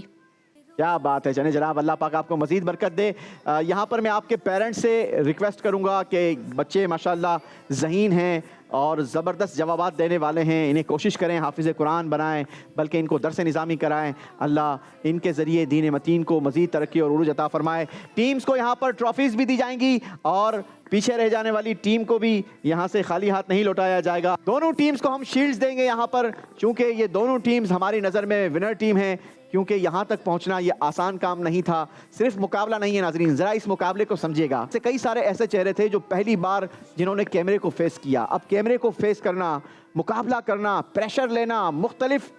क्या बात है। चले जनाब, अल्लाह पाक आपको मजीद बरकत दे। यहाँ पर मैं आपके पेरेंट्स से रिक्वेस्ट करूँगा कि बच्चे माशाल्लाह ज़हीन हैं और ज़बरदस्त जवाबात देने वाले हैं, इन्हें कोशिश करें हाफिज़ कुरान बनाएं, बल्कि इनको दरस निज़ामी कराएं। अल्लाह इनके ज़रिए दीन मतीन को मज़ीद तरक्की और उरूज अता फ़रमाए। टीम्स को यहाँ पर ट्रॉफीज़ भी दी जाएंगी और पीछे रह जाने वाली टीम को भी यहाँ से खाली हाथ नहीं लौटाया जाएगा। दोनों टीम्स को हम शील्ड्स देंगे यहाँ पर, चूँकि ये दोनों टीम्स हमारी नज़र में विनर टीम है, क्योंकि यहाँ तक पहुँचना ये आसान काम नहीं था। सिर्फ मुकाबला नहीं है नाजरीन, ज़रा इस मुकाबले को समझिएगा। से कई सारे ऐसे चेहरे थे जो पहली बार जिन्होंने कैमरे को फेस किया। अब कैमरे को फेस करना, मुकाबला करना, प्रेशर लेना, मुख्तलिफ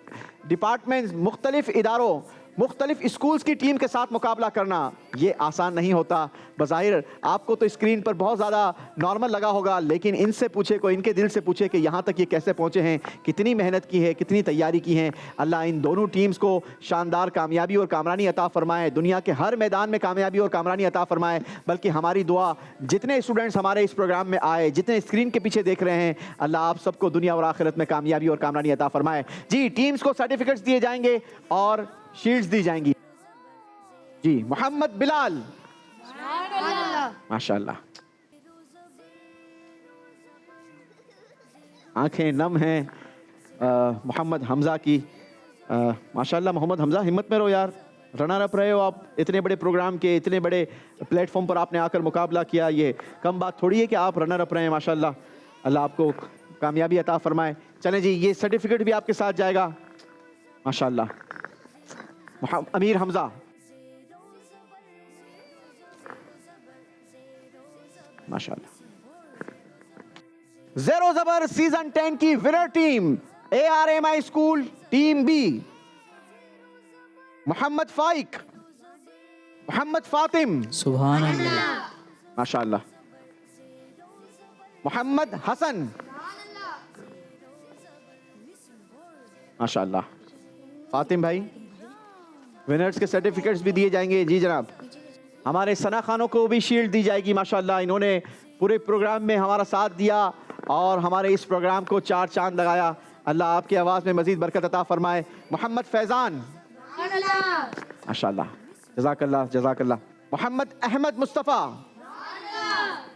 डिपार्टमेंट्स, मुख्तलिफ इदारों, मुख्तलिफ स्कूल्स की टीम के साथ मुकाबला करना, ये आसान नहीं होता। बज़ाहिर आपको तो स्क्रीन पर बहुत ज़्यादा नॉर्मल लगा होगा, लेकिन इनसे पूछे, कोई इनके दिल से पूछे कि यहाँ तक ये कैसे पहुँचे हैं, कितनी मेहनत की है, कितनी तैयारी की है। अल्लाह इन दोनों टीम्स को शानदार कामयाबी और कामरानी अता फ़रमाए, दुनिया के हर मैदान में कामयाबी और कामरानी अता फ़रमाए। बल्कि हमारी दुआ, जितने स्टूडेंट्स हमारे इस प्रोग्राम में आए, जितने स्क्रीन के पीछे देख रहे हैं, अल्लाह आप सबको दुनिया और आखिरत में कामयाबी और कामरानी अता फ़रमाए। जी, टीम्स को सर्टिफिकेट्स दिए जाएंगे और शील्ड्स दी जाएंगी। जी, मोहम्मद बिलाल, माशाल्लाह, आंखें नम हैं मोहम्मद हमजा की। माशाल्लाह मोहम्मद हमजा, हिम्मत में रहो यार, रनर अप रहे हो आप, इतने बड़े प्रोग्राम के, इतने बड़े प्लेटफॉर्म पर आपने आकर मुकाबला किया, ये कम बात थोड़ी है कि आप रनर अप रहे हैं। माशाल्लाह, अल्लाह आपको कामयाबी अता फरमाए। चलें जी, ये सर्टिफिकेट भी आपके साथ जाएगा। माशाल्लाह। अमीर हमजा, माशाल्लाह। ज़ेरो ज़बर सीजन 10 की winner team ARMI school team B, Mohammad Faiq, Mohammad Fatim, सुभान अल्लाह, माशाल्लाह, मोहम्मद हसन, माशाल्लाह। फातिम भाई, विनर्स के सर्टिफिकेट्स भी दिए जाएंगे। जी जनाब। हमारे सना खानों को भी शील्ड दी जाएगी। माशाल्लाह, इन्होंने पूरे प्रोग्राम में हमारा साथ दिया और हमारे इस प्रोग्राम को 4 चांद लगाया। अल्लाह आपकी आवाज़ में मज़ीद बरकत अता फरमाए। मोहम्मद फैज़ान, माशाल्लाह, जज़ाकल्लाह जज़ाकल्लाह। मोहम्मद अहमद मुस्तफ़ा,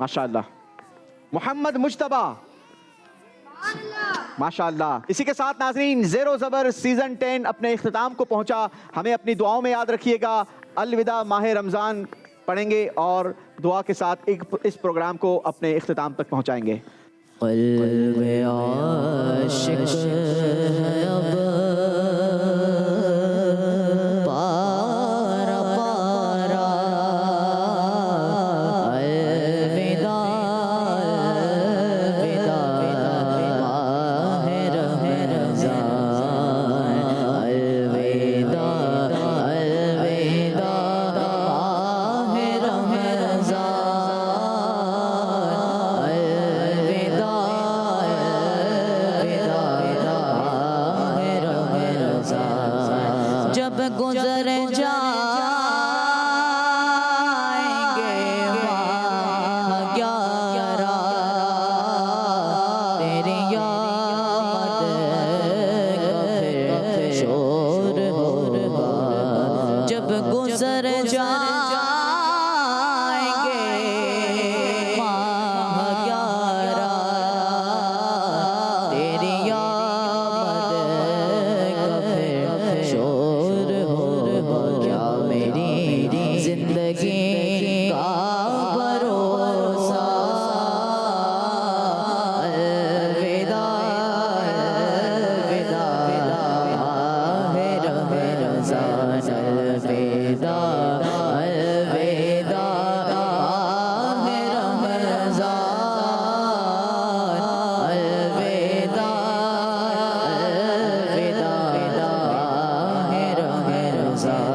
माशाल्लाह। मोहम्मद मुज्तबा, माशाल्लाह। इसी के साथ नाज़रीन, ज़ेरो ज़बर सीजन 10 अपने इख्तिताम को पहुंचा। हमें अपनी दुआओं में याद रखिएगा। अलविदा माह रमज़ान पढ़ेंगे और दुआ के साथ इस प्रोग्राम को अपने इख्तिताम तक पहुंचाएंगे। जब गुजर जाएंगे माह 11 तेरी याद का फिर शोर होगा। जब गुजर जाएंगे माह 11 तेरी याद का फिर शोर होगा। क्या मेरी जिंदगी का भरोसा, अलविदा अलविदा माहे रमज़ान, अलविदा अलविदा माहे रमज़ान, अलविदा अलविदा माहे रमज़ान।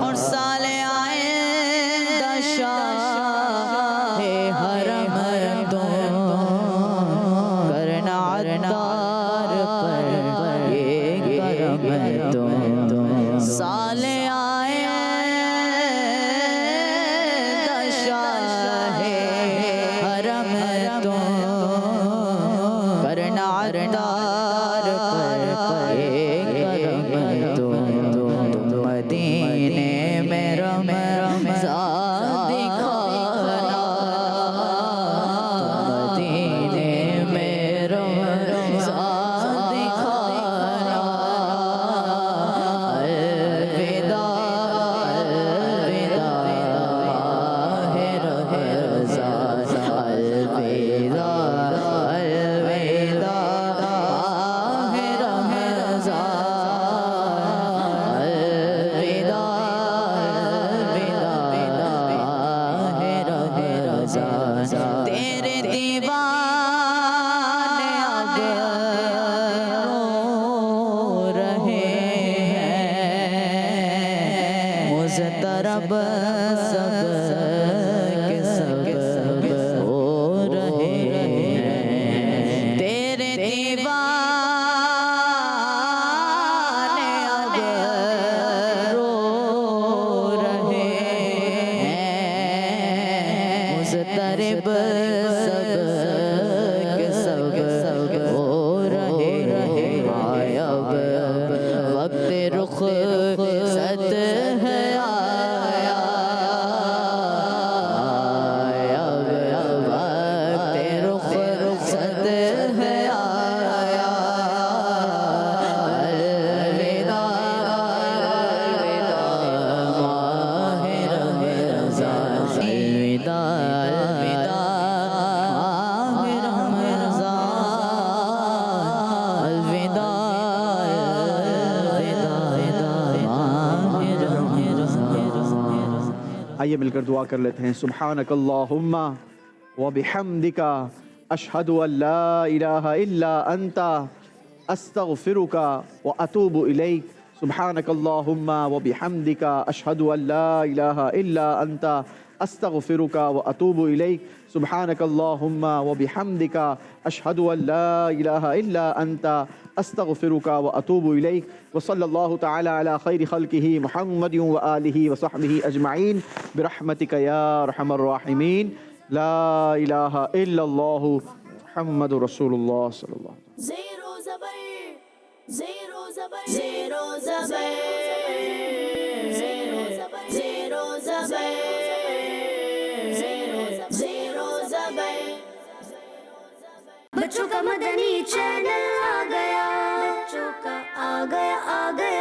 और साले आइंदा शाहे हरम तो करना अतार पर ये करम तो। साले आइंदा शाहे हरम तो करना अतार पर ये करम तो। मदीने में रमज़ान दिखाना, मदीने में रमज़ान दिखाना। अलविदा अलविदा माहे रमज़ान, अलविदा अलविदा माहे रमज़ान, अलविदा अलविदा माहे रमज़ान। तेरे दीवाने अब रो रहे हैं, मुज़तरब सब के सब हो रहे हैं। तेरे दीवाने अब रो रहे हैं, मुज़तरब सब के सब हो रहे हैं। अब वक्त रुख सत है आया, आइए मिलकर दुआ कर लेते हैं। सुब्हानकल्लाहुम्मा व बिहम्दिका अशहदु अल्ला इलाहा इल्ला अंता अस्तगफिरुका व अतूबु इलैक। सुब्हानकल्लाहुम्मा व बिहम्दिका अशहदु अल्ला इलाहा इल्ला अंता अस्तगफिरुका व अतूबु इलैक। सुब्हानकल्लाहुम्मा व बिहम्दिका अशहदु अल्ला इलाहा इल्ला अंता अस्तगफिरुका व अतूबु इलैक। व सल्लल्लाहु तआला अला खैरि खल्किही मुहम्मदिन व आलिहि व सहबिही अजमईन बिरहमतिका या अरहमर राहिमीन। ला इलाहा इल्लल्लाहु मुहम्मदुर रसूलुल्लाह सल्लल्लाहु अलैहि वसल्लम। ज़ेरो ज़बर ज़ेरो ज़बर ज़ेरो ज़बर ज़ेरो ज़बर ज़ेरो ज़बर ज़ेरो ज़बर। बच्चों का मदनी चैनल आ गया, बच्चों का आ गया